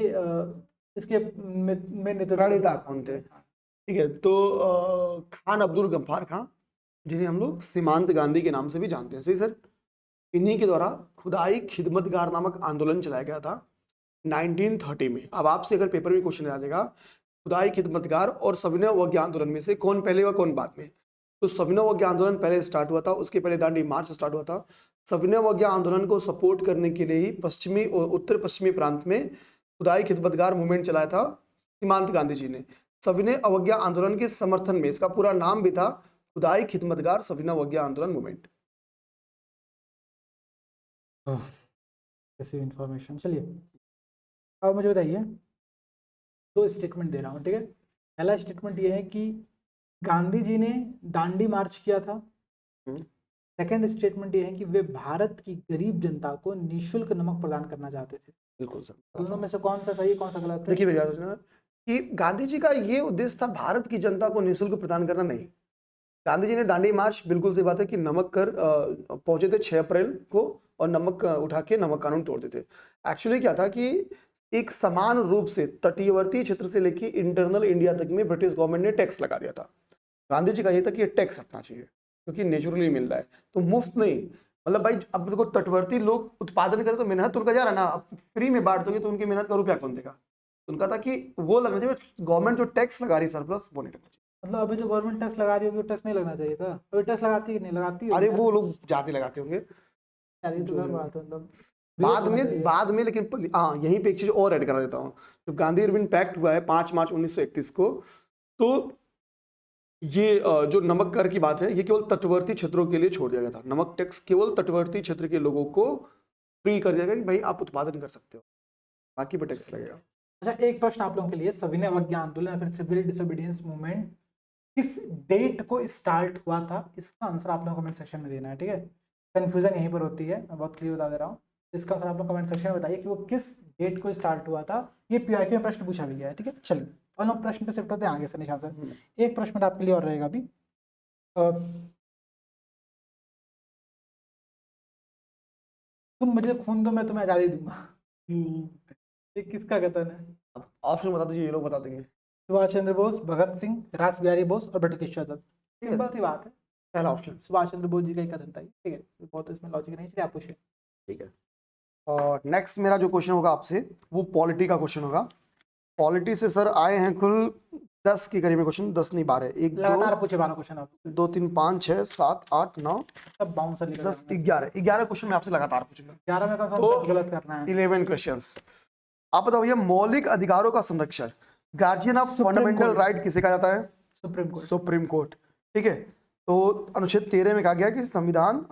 इसके में प्रणेता कौन थे? ठीक है, तो खान अब्दुल गफ्फार खां, जिन्हें हम लोग सीमांत गांधी के नाम से भी जानते हैं। सही सर। इन्हीं के द्वारा खुदाई खिदमतगार नामक आंदोलन चलाया गया था 1930 में। अब आपसे अगर पेपर में क्वेश्चन आ जाएगा, खुदाई खिदमतगार और सविनय अवज्ञा आंदोलन में से कौन पहले व कौन बाद में, तो सविनय अवज्ञा आंदोलन पहले स्टार्ट हुआ था, उसके पहले दांडी मार्च स्टार्ट हुआ था। सविनय अवज्ञा आंदोलन को सपोर्ट करने के लिए ही पश्चिमी और उत्तर पश्चिमी प्रांत में खुदाई खिदमतगार मूवमेंट चलाया था सीमांत गांधी जी ने सविनय अवज्ञा आंदोलन के समर्थन में। इसका पूरा नाम भी था खुदाई खिदमतगार सविनय अवज्ञा आंदोलन मूवमेंट। ऐसी इंफॉर्मेशन। चलिए अब मुझे बताइए, दो स्टेटमेंट दे रहा हूँ, ठीक है। पहला स्टेटमेंट ये है कि गांधी जी ने दांडी मार्च किया था। सेकंड स्टेटमेंट ये है कि वे भारत की गरीब जनता को निःशुल्क नमक प्रदान करना चाहते थे। बिल्कुल सर। दोनों में से कौन सा सही है, कौन सा गलत है? देखिए मेरी बात सुनिए कि गांधी जी का ये उद्देश्य था भारत की जनता को निःशुल्क प्रदान करना नहीं। गांधी जी ने दांडी मार्च, बिल्कुल सही बात है कि नमक कर पहुंचे थे 6 अप्रैल को और नमक उठा के नमक कानून तोड़ देते। एक्चुअली क्या था कि एक समान रूप से तटीयवर्ती क्षेत्र से लेके इंटरनल इंडिया तक में ब्रिटिश गवर्नमेंट ने टैक्स लगा दिया था। गांधी जी का ये था कि ये टैक्स हटना चाहिए क्योंकि नेचुरली मिल रहा है, तो मुफ्त नहीं। मतलब भाई अब देखो तटवर्ती लोग उत्पादन करें तो मेहनत तो उनका जा रहा ना, अब फ्री में बांट दोगे तो उनकी मेहनत का रुपया कौन देगा? उनका था कि वो लगना चाहिए, गवर्नमेंट जो टैक्स लगा रही है सरप्लस वो नहीं लगना चाहिए। मतलब अभी जो गवर्नमेंट टैक्स लगा रही होगी वो टैक्स नहीं लगना चाहिए था? अभी टैक्स लगाती है कि नहीं लगाती? अरे वो लोग ज्यादा लगाते होंगे यार ये तो गलत बात है, मतलब बाद में लेकिन हाँ यहीं पे एक चीज और ऐड करा देता हूँ। जब गांधी अरविंद पैक्ट हुआ है 5 मार्च 1931 को, तो ये जो नमक कर की बात है ये केवल तटवर्ती क्षेत्रों के लिए छोड़ दिया गया था। नमक टैक्स केवल तटवर्ती क्षेत्र के लोगों को फ्री कर दिया गया कि भाई आप उत्पादन कर सकते हो, बाकी पे टैक्स लगेगा। अच्छा, एक प्रश्न आप लोगों के लिए, सविनय अवज्ञा आंदोलन या फिर सिविल डिसोबीडियंस मूवमेंट किस डेट को स्टार्ट हुआ था? इसका आंसर आप लोग कमेंट सेक्शन में देना है, ठीक है। कंफ्यूजन यहीं पर होती है, मैं बहुत क्लियर बता दे रहा हूँ। इसका आंसर आप लोग कमेंट सेक्शन में बताइए कि वो किस डेट को स्टार्ट हुआ था। ये पीआईक्यू में प्रश्न पूछा भी गया है, ठीक है। चलिए और लोग प्रश्न पे शिफ्ट होते हैं आगे से। निशान सर, एक प्रश्न आपके लिए और रहेगा अभी। तुम मुझे खून दो मैं तुम्हें आजादी दूंगा, ये किसका कथन है? ऑप्शन बता दीजिए, ये लोग बता देंगे। सुभाष चंद्र बोस, भगत सिंह, रास बिहारी बोस और बटुकेश्वर दत्त। सिंपल सी बात है, पहला ऑप्शन सुभाष चंद्र बोस जी का ही कथन था, ठीक है। बहुत इसमें लॉजिक नहीं, चलिए आप पूछिए। ठीक है। और नेक्स्ट मेरा जो क्वेश्चन होगा आपसे वो पॉलिटी का क्वेश्चन होगा। पॉलिटी से सर आए हैं कुल 10 के करीब में क्वेश्चन, 10 नहीं 12। 1 लगातार पूछे 12 क्वेश्चन आप। 2 3 5 6 7 8 9 सब बाउंसर लिखा 10 11 क्वेश्चन मैं आपसे लगातार पूछूंगा। 11 में कौन सा तो गलत करना है? 11 क्वेश्चंस। आप बताओ भैया, मौलिक अधिकारों का संरक्षण, गार्जियन ऑफ फंडामेंटल राइट किसे कहा जाता है? Supreme court. सुप्रीम कोर्ट, ठीक है। तो अनुच्छेद 13 में कहा गया कि संविधान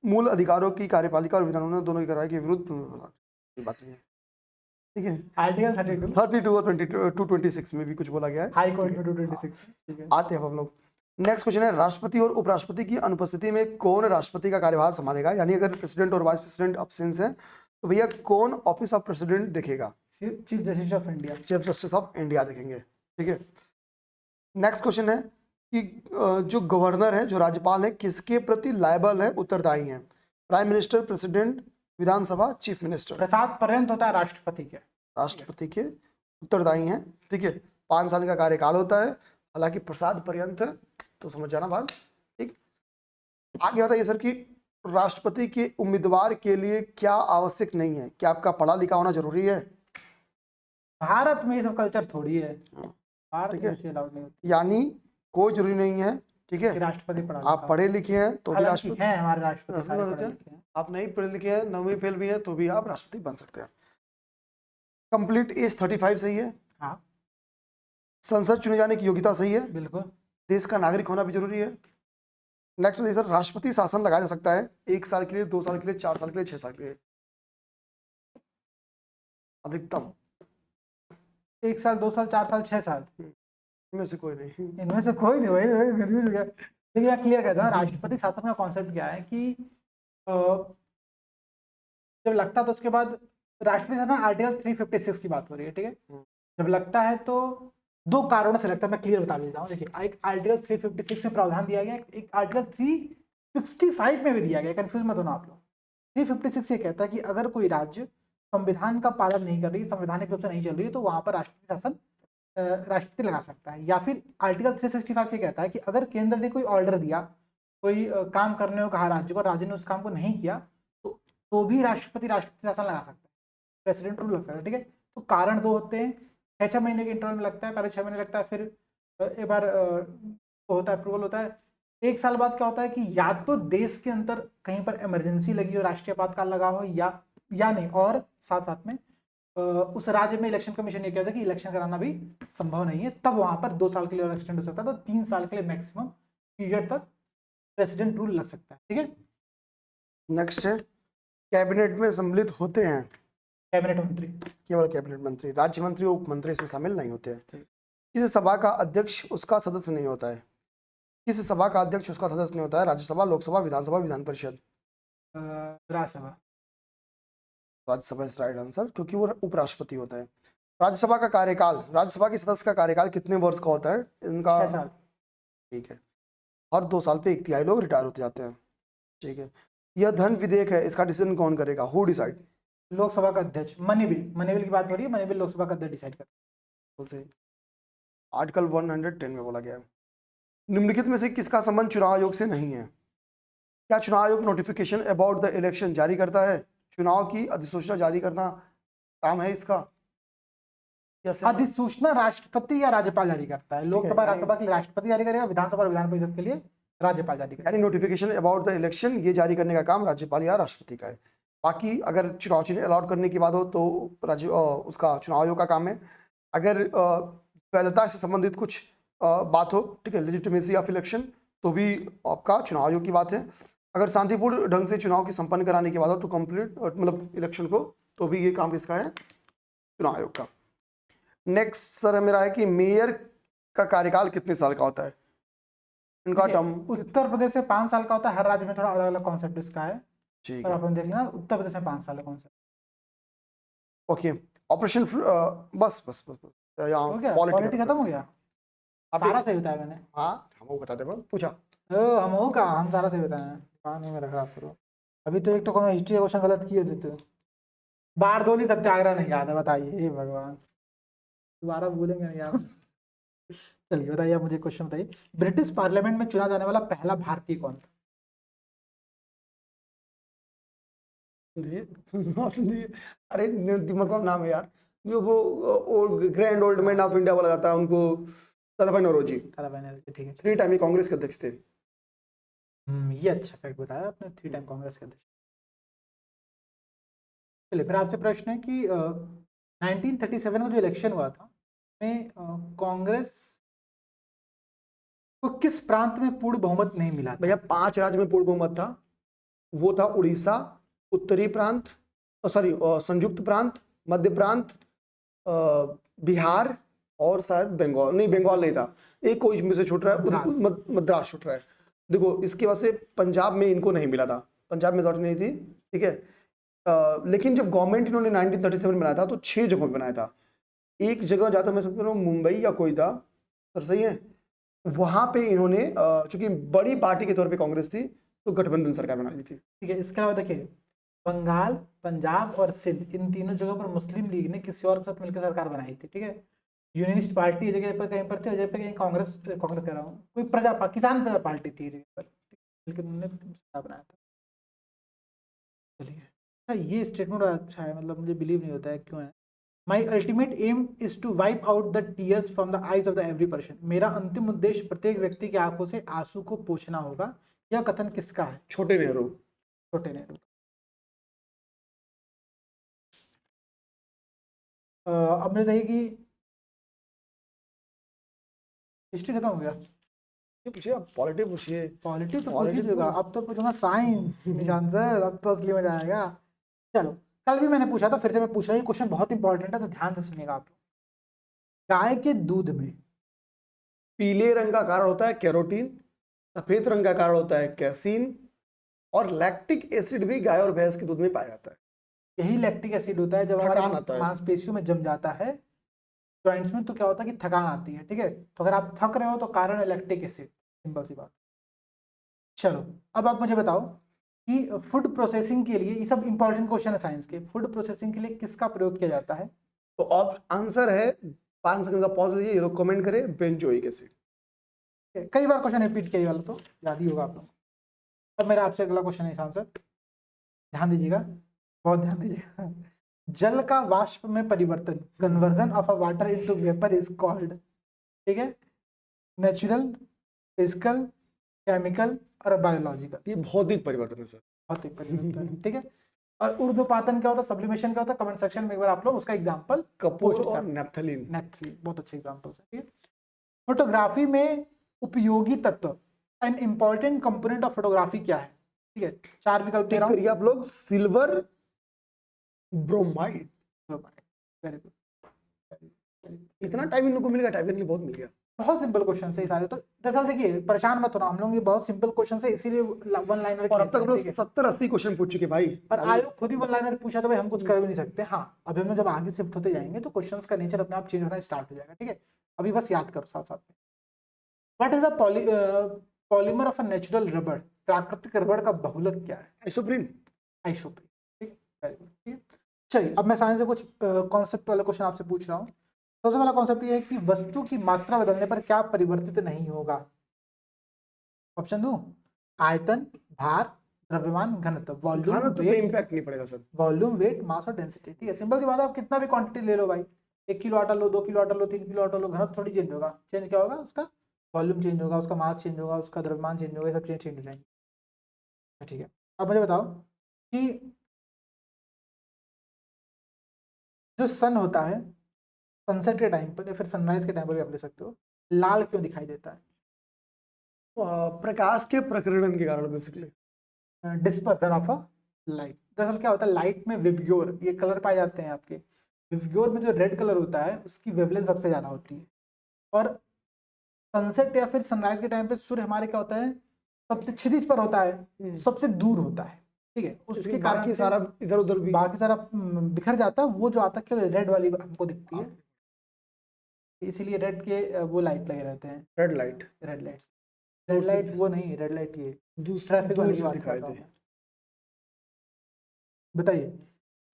मूल अधिकारों की कार्यपालिका और विधानों दोनों की कार्रवाई के विरुद्ध ये बात नहीं है, ठीक है। आर्टिकल 32 और 226 में भी कुछ बोला गया है, हाई कोर्ट में 226, ठीक है। आते हैं अब हम लोग। नेक्स्ट क्वेश्चन है, राष्ट्रपति और उपराष्ट्रपति की अनुपस्थिति में कौन राष्ट्रपति का कार्यभार संभालेगा? यानी अगर प्रेसिडेंट और वाइस प्रेसिडेंट अब्सेंस है तो भैया कौन ऑफिस ऑफ प्रेसिडेंट देखेगा? Chief justice of India. Chief justice of India देखेंगे, ठीक है। नेक्स्ट क्वेश्चन है कि जो गवर्नर है, जो राज्यपाल है, किसके प्रति लायबल है, उत्तरदायी है? प्राइम मिनिस्टर, प्रेसिडेंट, विधानसभा, चीफ मिनिस्टर? प्रसाद पर्यंत होता है राष्ट्रपति के। राष्ट्रपति के उत्तरदायी हैं, ठीक है। 5 साल का कार्यकाल होता है, हालांकि प्रसाद पर्यंत है, तो समझ जाना बात, ठीक। आगे बताइए सर कि राष्ट्रपति के उम्मीदवार के लिए क्या आवश्यक नहीं है? क्या आपका पढ़ा लिखा होना जरूरी है? भारत में ये सब कल्चर थोड़ी है, भारत ठीक में है। ये अलाउड नहीं होती। यानी कोई जरूरी नहीं है, ठीक है। कि राष्ट्रपति पढ़ा आप पढ़े लिखे हैं तो भी राष्ट्रपति हैं, हमारे राष्ट्रपति सारे राष्ट्रपति पढ़े लिखे हैं। आप नहीं पढ़े लिखे हैं, 9वीं फेल भी है तो भी आप राष्ट्रपति बन सकते हैं। कंप्लीट एज 35 सही है। हाँ संसद चुने जाने की योग्यता सही है। बिल्कुल। देश का नागरिक होना भी जरूरी है। नेक्स्ट में सर, राष्ट्रपति शासन लगाया जा सकता है 1 साल के लिए, 2 साल के लिए, 4 साल के लिए, 6 साल के लिए, अधिकतम 1 साल, 2 साल, 4 साल, 6 साल, इनमें से कोई नहीं। इनमें से कोई नहीं। वही कंफ्यूज हो गया। देखिए मैं क्लियर करता हूँ, राष्ट्रपति शासन का कॉन्सेप्ट क्या है कि जब लगता है तो उसके बाद राष्ट्रपति शासन आर्टिकल 356 की बात हो रही है, ठीक है। जब लगता है तो 2 कारणों से लगता है, मैं क्लियर बता देता हूँ। देखिए एक आर्टिकल 356 में प्रावधान दिया गया, एक आर्टिकल 365 में भी दिया गया, कंफ्यूज मत होना आप लोग। 356 ये कहता है कि अगर कोई राज्य संविधान का पालन नहीं कर रही, संवैधानिक रूप से नहीं चल रही है, तो वहां पर राष्ट्रपति शासन राष्ट्रपति लगा सकता है। या फिर आर्टिकल 365 ये कहता है कि अगर केंद्र ने कोई ऑर्डर दिया, कोई काम करने को कहा राज्य को, राज्य ने उस काम को नहीं किया, तो भी राष्ट्रपति शासन लगा सकता है, प्रेसिडेंट रूल लग सकता है, ठीक है। तो कारण 2 होते हैं, 6 महीने के इंटरवल में लगता है, पहले 6 महीने लगता है, फिर एक बार होता है अप्रूवल होता है। 1 साल बाद क्या होता है कि या तो देश के अंदर कहीं पर इमरजेंसी लगी हो, राष्ट्रीय आपातकाल लगा हो, या नहीं, और साथ साथ में उस राज्य में इलेक्शन कमीशन ये कहता है कि इलेक्शन कराना भी संभव नहीं है, तब वहां पर 2 साल के लिए और एक्सटेंड हो सकता है, तो 3 साल के लिए मैक्सिमम पीरियड तक प्रेसिडेंट रूल लग सकता है। ठीक है, नेक्स्ट है, कैबिनेट में सम्मिलित होते हैं कैबिनेट मंत्री। केवल कैबिनेट मंत्री, राज्य मंत्री और उप मंत्री इसमें शामिल नहीं होते हैं। किस सभा का अध्यक्ष उसका सदस्य नहीं होता है? किस सभा का अध्यक्ष उसका सदस्य नहीं होता है? राज्यसभा, लोकसभा, विधानसभा, Vidhan Parishad. Rajya Sabha. Rajya Sabha is right answer, क्योंकि वो उपराष्ट्रपति होता है। राज्यसभा का कार्यकाल, राज्यसभा के सदस्य का कार्यकाल कितने वर्ष का होता है? इनका 6 साल। ठीक है, हर 2 साल पे 1/3 लोग रिटायर होते जाते हैं। ठीक है, यह धन विधेयक है, इसका डिसीजन कौन करेगा? Who decide? लोकसभा का अध्यक्ष। मनी बिल की बात हो रही है, मनी बिल लोकसभा का अध्यक्ष डिसाइड करता से आर्टिकल 110 में बोला गया है। निम्नलिखित में से किसका संबंध चुनाव आयोग से नहीं है? क्या चुनाव आयोग नोटिफिकेशन अबाउट द इलेक्शन जारी करता है? चुनाव की अधिसूचना जारी करना काम है इसका? है। अधिसूचना राष्ट्रपति या राज्यपाल जारी करता है। लोकसभा राज्यसभा के लिए राष्ट्रपति जारी करेगा, विधानसभा और विधान परिषद के लिए राज्यपाल जारी करेगा। यानी नोटिफिकेशन अबाउट द इलेक्शन ये जारी करने का काम राज्यपाल या राष्ट्रपति का है। बाकी अगर चुनाव चिन्ह अलॉट करने की बात हो तो उसका चुनाव आयोग का काम है। अगर वैधता से संबंधित कुछ बात हो, ठीक है, लेजिटिमेसी ऑफ इलेक्शन, तो भी आपका चुनाव आयोग की बात है। अगर शांतिपूर्ण ढंग से चुनाव की संपन्न कराने की बात हो टू कंप्लीट मतलब इलेक्शन को, तो भी ये काम किसका है? चुनाव आयोग का। नेक्स्ट सर मेरा है कि मेयर का कार्यकाल कितने साल का होता है? इनका टर्म उत्तर प्रदेश में 5 साल का होता है, हर राज्य में थोड़ा अलग अलग कॉन्सेप्ट इसका है। ठीक और है, अपन देख लेना, उत्तर प्रदेश में 5 साल है कॉन्सेप्ट। ओके। ऑपरेशन बस बस बस, बस। हो गया, पॉलिटी खत्म हो गया। सारा सही बताया मैंने। हाँ, हमको बता दे, पूछा हम का हम सारा सही बताया हैं। नहीं मेरा खराब करो। अभी तो एक तो कोनो हिस्ट्री का क्वेश्चन गलत किए थे तो। बारदोली सत्याग्रह नहीं याद है, बताइए। हे भगवान, दोबारा भूलेंगे नहीं यार। चलिए बताइए, आप मुझे क्वेश्चन बताइए। ब्रिटिश पार्लियामेंट में चुना जाने वाला पहला भारतीय कौन था? अरे दिमाग का नाम है यार, जो वो grand old man of India बोला जाता है उनको, दादाभाई नौरोजी। ठीक है। 3 टाइम कांग्रेस के अध्यक्ष थे। ये अच्छा फैक्ट बताया आपने, 3 टाइम कांग्रेस के अध्यक्ष। चलिए फिर आपसे प्रश्न है कि 1937 का जो इलेक्शन हुआ था में कांग्रेस को किस प्रांत में पूर्ण बहुमत नहीं मिला था? भैया 5 राज्य में पूर्ण बहुमत था। वो था उड़ीसा, उत्तरी प्रांत, सॉरी संयुक्त प्रांत, मध्य प्रांत, बिहार और शायद बंगाल। नहीं, बंगाल नहीं था, एक कोई में से छूट रहा है, मद्रास छूट रहा है। देखो इसके बाद से पंजाब में इनको नहीं मिला था, पंजाब में नहीं थी, ठीक है। लेकिन जब गवर्नमेंट इन्होंने 1937 में बनाया था तो 6 जगहों पर बनाया था। एक जगह जाता मैं समझ रहा हूँ मुंबई या कोई था, सर सही है, वहां पे इन्होंने चूंकि बड़ी पार्टी के तौर पे कांग्रेस थी तो गठबंधन सरकार बना दी थी। ठीक है, इसके अलावा देखिए बंगाल, पंजाब और सिंध, इन तीनों जगहों पर मुस्लिम लीग ने किसी और के साथ मिलकर सरकार बनाई थी। ठीक है, यूनियनिस्ट पार्टी जगह पर कहीं पर थी, जगह पर कहीं कांग्रेस कह रहा हूँ, कोई किसान प्रजा पार्टी थी जगह पर, मिलकर उन्होंने सरकार बनाया था। चलिए, ये स्टेटमेंट अच्छा है, मतलब मुझे बिलीव नहीं होता है क्यों है। My ultimate aim is to wipe out the tears from the eyes of the every person. मेरा अंतिम उद्देश्य प्रत्येक व्यक्ति की आंखों से आंसू को पोंछना होगा। यह कथन किसका है? छोटे नेहरू। छोटे नेहरू। अब मुझे बताइए कि हिस्ट्री खत्म हो गया, पूछिए आप, पॉलिटी पूछिए। पॉलिटी तो पूछ लीजिएगा, अब तो पूछूंगा साइंस। निशान सर अब तो असली मजा आएगा। चलो, कल भी मैंने पूछा था, फिर से मैं पूछ रहा हूँ, क्वेश्चन बहुत इंपॉर्टेंट है तो ध्यान से सुनिएगा आप लोग। गाय के दूध में पीले रंग का कारण होता है कैरोटीन, सफेद रंग का कारण होता है कैसीन, और लैक्टिक एसिड भी गाय और भैंस के दूध में पाया जाता है। यही लैक्टिक एसिड होता है जब हमारे मांसपेशियों में जम जाता है जॉइंट्स में, तो क्या होता है कि थकान आती है। ठीक है, तो अगर आप थक रहे हो तो कारण है लैक्टिक एसिड, सिंपल सी बात। चलो, अब आप मुझे बताओ कि फूड प्रोसेसिंग के लिए, ये सब इंपॉर्टेंट क्वेश्चन है साइंस के, फूड प्रोसेसिंग के लिए किसका प्रयोग किया जाता है? तो अब आंसर है, 5 सेकंड का पॉज लीजिए, ये लोग कमेंट करें, बेंजोइक एसिड। कई बार क्वेश्चन रिपीट किया वाला तो याद ही होगा आप लोग। अब मेरा आपसे अगला क्वेश्चन है आंसर, ध्यान दीजिएगा, बहुत ध्यान दीजिएगा। जल का वाष्प में परिवर्तन, conversion of a water into vapour is called, ठीक है, नेचुरल, फिजिकल, केमिकल और बायोलॉजिकल। ये भौतिक परिवर्तन है सर। भौतिक परिवर्तन। ठीक है, और ऊर्ध्वपातन क्या होता है, सब्लिमेशन क्या होता है, कमेंट सेक्शन में एक बार आप लोग उसका एग्जांपल कपूर पोस्ट और कर। नेप्थलीन। नेप्थलीन बहुत अच्छे एग्जांपल्स है, ठीक है। फोटोग्राफी में उपयोगी तत्व, an important component of photography क्या है, ठीक है। 4 विकल्प दे टिक रहा हूँ। करिए आप लोग, सिल्वर ब्रोमाइड। वेरी गुड, इतना टाइम इन लोगों को मिल गया, टाइम के लिए बहुत मिल गया। बहुत सिंपल क्वेश्चन है ये सारे। तो दरअसल देखिए परेशान मत होना, हम लोग ये बहुत सिंपल क्वेश्चन है इसीलिए वन लाइनर। और अब तक हम लोग 70-80 क्वेश्चन पूछ चुके भाई। पर आयोग खुद ही वन लाइनर पूछा तो भाई हम कुछ कर भी नहीं सकते। हाँ अभी हम जब आगे शिफ्ट होते जाएंगे तो क्वेश्चंस का नेचर अपने आप चेंज होना स्टार्ट हो जाएगा, ठीक है। अभी बस याद करो साथ साथ में। What is the polymer of a natural rubber, प्राकृतिक रबर का बहुलक क्या है? आइसोप्रीन। आइसोप्रीन, ठीक है, वेरी गुड, ठीक है। चलिए अब मैं साइंस से कुछ कॉन्सेप्ट वाले क्वेश्चन आपसे पूछ रहा हूँ। सबसे पहला कॉन्सेप्ट ये है कि वस्तु की मात्रा बदलने पर क्या परिवर्तित नहीं होगा? ऑप्शन दो, आयतन, भार, द्रव्यमान, घनत्व, वॉल्यूम, घनत्व पे इम्पैक्ट नहीं पड़ेगा सर। वॉल्यूम, वेट, मास और डेंसिटी, ठीक है। सिंपल सी बात है, आप कितना भी क्वांटिटी ले लो भाई, 1 किलो आटा लो, 2 किलो आटा लो, 3 किलो आटा लो, घनत्व थोड़ी चेंज होगा। चेंज क्या होगा? उसका वॉल्यूम चेंज होगा, उसका मास चेंज होगा, उसका द्रव्यमान चेंज होगा, ये सब चेंज हो जाएंगे, ठीक है। अब मुझे बताओ कि जो सन होता है सनसेट के टाइम पर या फिर सनराइज के टाइम पर भी आप ले सकते हो, लाल क्यों दिखाई देता है? प्रकाश के प्रकीर्णन के कारण basically. Dispersion of a light. दरअसल क्या होता है, लाइट में विबग्योर ये कलर पाए जाते हैं आपके। विबग्योर में जो रेड कलर होता है उसकी वेवलेंथ सबसे ज्यादा होती है। और सनसेट या फिर सनराइज के टाइम पे सूर्य हमारे क्या होता है, सबसे क्षितिज पर होता है, सबसे दूर होता है, ठीक है। उसके कारण बाकी से सारा इधर उधर भी बाकी सारा बिखर जाता है। वो जो आता है रेड वाली हमको दिखती है, इसीलिए रेड के वो लाइट लगे रहते हैं, red light. Red lights. Red light वो नहीं, रेड लाइट ये दूसरा ट्रैफिक वाली की बात कर रहा हूं मैं। बताइए,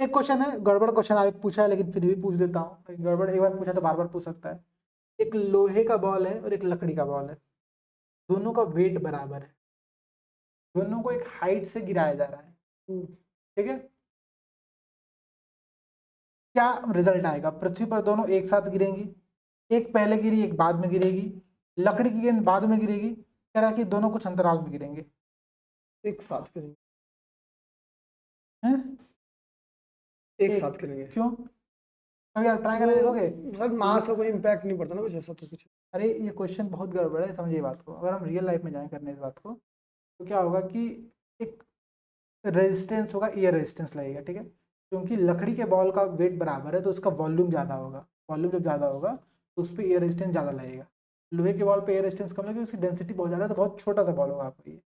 एक क्वेश्चन है, गड़बड़ क्वेश्चन आगे पूछा है लेकिन फिर भी पूछ देता हूँ। गड़बड़ एक बार पूछा तो बार बार पूछ सकता है। एक लोहे का बॉल है और एक लकड़ी का बॉल है, दोनों का वेट बराबर है, दोनों को एक हाइट से गिराया जा रहा है, ठीक है। क्या रिजल्ट आएगा? पृथ्वी पर दोनों एक साथ गिरेंगी, एक पहले गिरी एक बाद में गिरेगी, लकड़ी की गेंद बाद में गिरेगी, कह रहा है कि दोनों कुछ अंतराल में गिरेंगे। एक साथ करेंगे। हैं? एक साथ करेंगे। क्यों? कभी आप ट्राई करके देखोगे? सर मास का कोई इम्पैक्ट नहीं पड़ता ना कुछ ऐसा तो कुछ। अरे ये क्वेश्चन बहुत गड़बड़ है, समझिए बात को। अगर हम रियल लाइफ में जाएं करने इस बात को तो क्या होगा कि एक रेजिस्टेंस होगा, एयर रेजिस्टेंस लगेगा, ठीक है। क्योंकि लकड़ी के बॉल का वेट बराबर है तो उसका वॉल्यूम ज़्यादा होगा, वॉल्यूम जब ज़्यादा होगा तो उस पर एयर रेजिस्टेंस ज़्यादा लगेगा। लोहे के बॉल पे एयर रेजिस्टेंस कम लगेगी, उसकी डेंसिटी बहुत ज़्यादा है, तो बहुत छोटा सा बॉल होगा आपको ये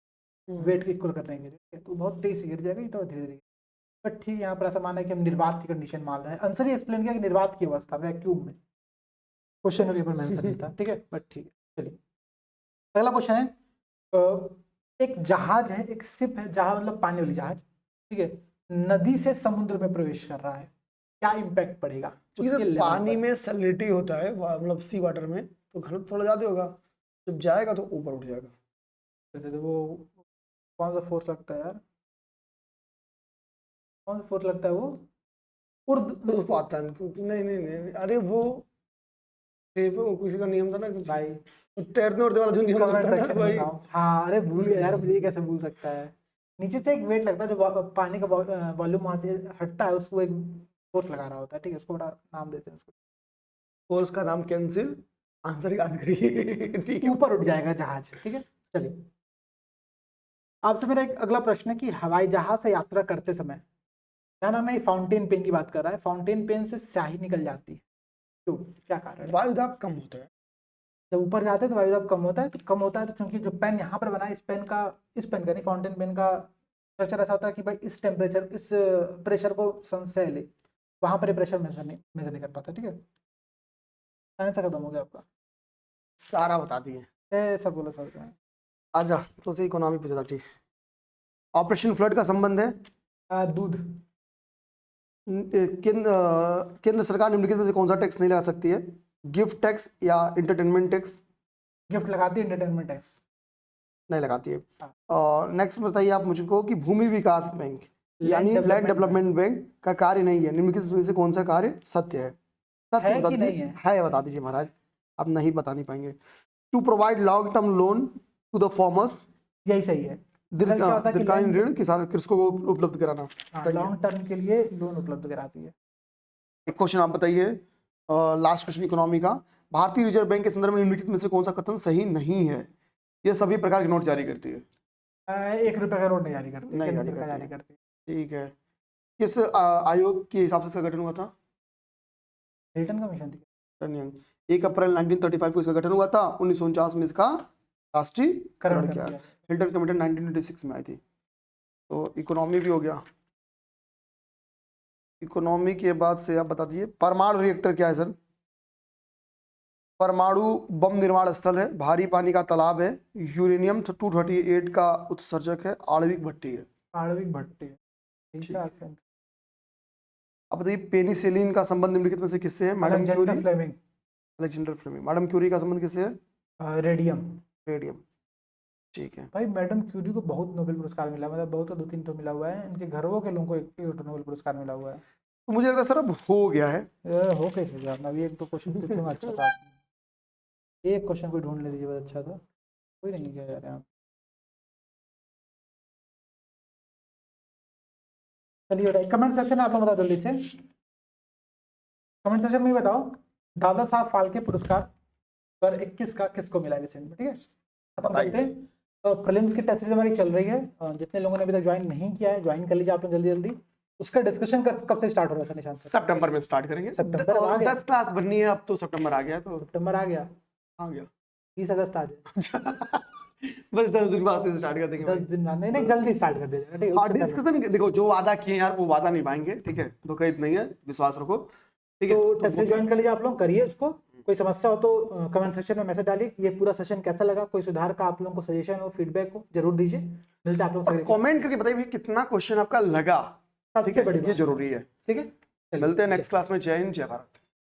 वेट को इक्वल करने के लिए, ठीक है? तो बहुत तेज से गिर जाएगा, ये तो धीरे धीरे। बट ठीक है, यहाँ पर ऐसा माना है कि हम निर्वात की कंडीशन मान रहे हैं। आंसर ही एक्सप्लेन किया कि निर्वात की अवस्था वैक्यूम में, क्वेश्चन पेपर में आंसर नहीं था, ठीक है। बट ठीक है, चलिए अगला क्वेश्चन है। एक जहाज है, एक शिप है, जहाज मतलब पानी वाली जहाज, ठीक है, नदी से समुद्र में प्रवेश कर रहा है, क्या इम्पैक्ट पड़ेगा उसके लेवल पानी पर? में सैलिनिटी होता है मतलब सी वाटर में, तो घनत्व थोड़ा ज्यादा होगा, जब जाएगा तो ऊपर उठ जाएगा। तो वो कौन सा फोर्स लगता है यार, कौन सा फोर्स लगता है वो? पता नहीं, नहीं, अरे वो किसी का नियम था ना भाई तैरने उड़ने वाला जो नियम कमेंट होता है सेक्शन ना में भाई। बताओ। हाँ अरे भूल गया यार, मुझे ये कैसे भूल सकता है। नीचे से एक वेट लगता है जो पानी का वॉल्यूम वहां से हटता है, उसको एक फोर्स लगा रहा होता है, ठीक है। उसको बड़ा नाम देते हैं उसको, फोर्स का नाम कैंसिल, आंसर याद करिए ठीक है। ऊपर उठ जाएगा जहाज, ठीक है। चलिए आपसे मेरा एक अगला प्रश्न है कि हवाई जहाज से यात्रा करते समय, ध्यान रखना ये फाउंटेन पेन की बात कर रहा है, फाउंटेन पेन से स्याही निकल जाती है, क्यों, क्या कारण है? वायुदाब कम होता है। जब ऊपर जाते हैं तो वायुदाब कम होता है, तो कम होता है तो चूंकि जो पेन यहाँ पर बना है, इस पेन का नहीं, फाउंटेन पेन का स्ट्रक्चर ऐसा होता है कि भाई इस टेम्परेचर, इस प्रेशर को सह ले, वहां पर प्रेशर मेजर नहीं कर पाता, ठीक है। आंसर खत्म हो गया आपका, सारा बता दिए। सब बोला सर का। आजा तो से इकोनॉमी पूछा था, ठीक। ऑपरेशन फ्लड का संबंध है दूध। केंद्र सरकार निम्नलिखित में से कौन सा टैक्स नहीं लगा सकती है? गिफ्ट टैक्स या एंटरटेनमेंट टैक्स? गिफ्ट लगाती है, एंटरटेनमेंट टैक्स नहीं लगाती है। और नेक्स्ट बताइए आप मुझको कि भूमि विकास बैंक यानी लैंड डेवलपमेंट बैंक का कार्य नहीं है, निम्नलिखित में से कौन सा कार्य सत्य है? सत्य है बता कि दीजिए। नहीं है? है बता दीजिए महाराज, आप नहीं बता नहीं पाएंगे। To provide long term loan to the farmers, यही सही है। क्या होता है कि दीर्घकालीन ऋण किसान कृषकों को उपलब्ध कराना। सही है। लॉन्ग टर्म के लिए लोन उपलब्ध कराती है। एक क्वेश्चन आप बताइए, लास्ट क्वेश्चन इकोनॉमी का। भारतीय रिजर्व बैंक के संदर्भ में निम्नलिखित में से कौन सा कथन सही नहीं है? यह सभी प्रकार के नोट जारी करती है। 1 रुपए का नोट नहीं जारी करती, नहीं केंद्र जारी सरकार करती जारी है। करती है। ठीक है। किस आयोग के हिसाब से इसका गठन हुआ था? हिल्टन कमीशन थी। 1 अप्रैल 1935 को इसका गठन हुआ था। 1949 में इसका राष्ट्रीयकरण किया। हिल्टन कमेटी 1926 में आई थी। तो इकोनॉमी भी हो गया। इकोनॉमी के बाद से आप बता दीजिए परमाणु रिएक्टर क्या है सर? परमाणु बम निर्माण स्थल है, भारी पानी का तालाब है, यूरेनियम 238 का उत्सर्जक है, आणविक भट्टी है। आणविक भट्टी। अब बताइए पेनिसिलिन का संबंध निम्नलिखित में से किससे है? Madam Curie. Fleming. Alexander Fleming. Madam Curie का संबंध किससे है? रेडियम। रेडियम। ठीक है। भाई मैडम क्यूरी को बहुत नोबेल पुरस्कार मिला, मतलब बहुत 2-3 तो मिला हुआ है, इनके घरों के लोगों को एक नोबेल पुरस्कार मिला हुआ है। तो मुझे लगता है सर अब हो गया है। हो कैसे गया? मैं अभी 1-2 क्वेश्चन पूछूंगा। अच्छा था, एक क्वेश्चन कोई ढूंढ ले दीजिए, बहुत अच्छा था। कोई नहीं किया यार यहाँ। चलिए बताइए, कमेंट सेक्शन में आप लोग बताओ जल्दी से, कमेंट सेक्शन में बताओ दादा साहब फाल्के पुरस्कार 2021 का किसको मिला रिसेंट में, ठीक है? खत्म करते हैं। तो प्रीलिम्स की टेस्ट सीरीज हमारी चल रही है, जितने लोगों ने अभी तक ज्वाइन नहीं किया है ज्वाइन कर लीजिए आप लोग जल्दी जल्दी। उसका डिस्कशन कब से स्टार्ट हो रहा है निशांत सर? सितंबर में स्टार्ट करेंगे। सितंबर आ गया। 10 क्लास बननी है अब तो, सितंबर आ गया तो। सितंबर आ गया। 30 अगस्त आ जाए। बस 10 दिन बाद से स्टार्ट कर देंगे। 10 दिन बाद नहीं, जल्दी स्टार्ट कर दीजिएगा, ठीक है? हाँ डिस्कशन देखो, जो वादा किए यार वो वादा निभाएंगे, ठीक है? धोखा नहीं है, विश्वास रखो, ठीक है? तो टेस्ट ज्वाइन कर लीजिए आप लोग, करिए उसको। कोई समस्या हो तो कमेंट सेक्शन में मैसेज डालिए। ये पूरा सेशन कैसा लगा, कोई सुधार का आप लोगों को सजेशन हो, फीडबैक हो, जरूर दीजिए। मिलते हैं आप लोग से। कमेंट करके बताइए कितना क्वेश्चन आपका लगा, सबसे बड़ी ये जरूरी है। ठीक है, मिलते हैं नेक्स्ट क्लास में। जय हिंद, जय भारत।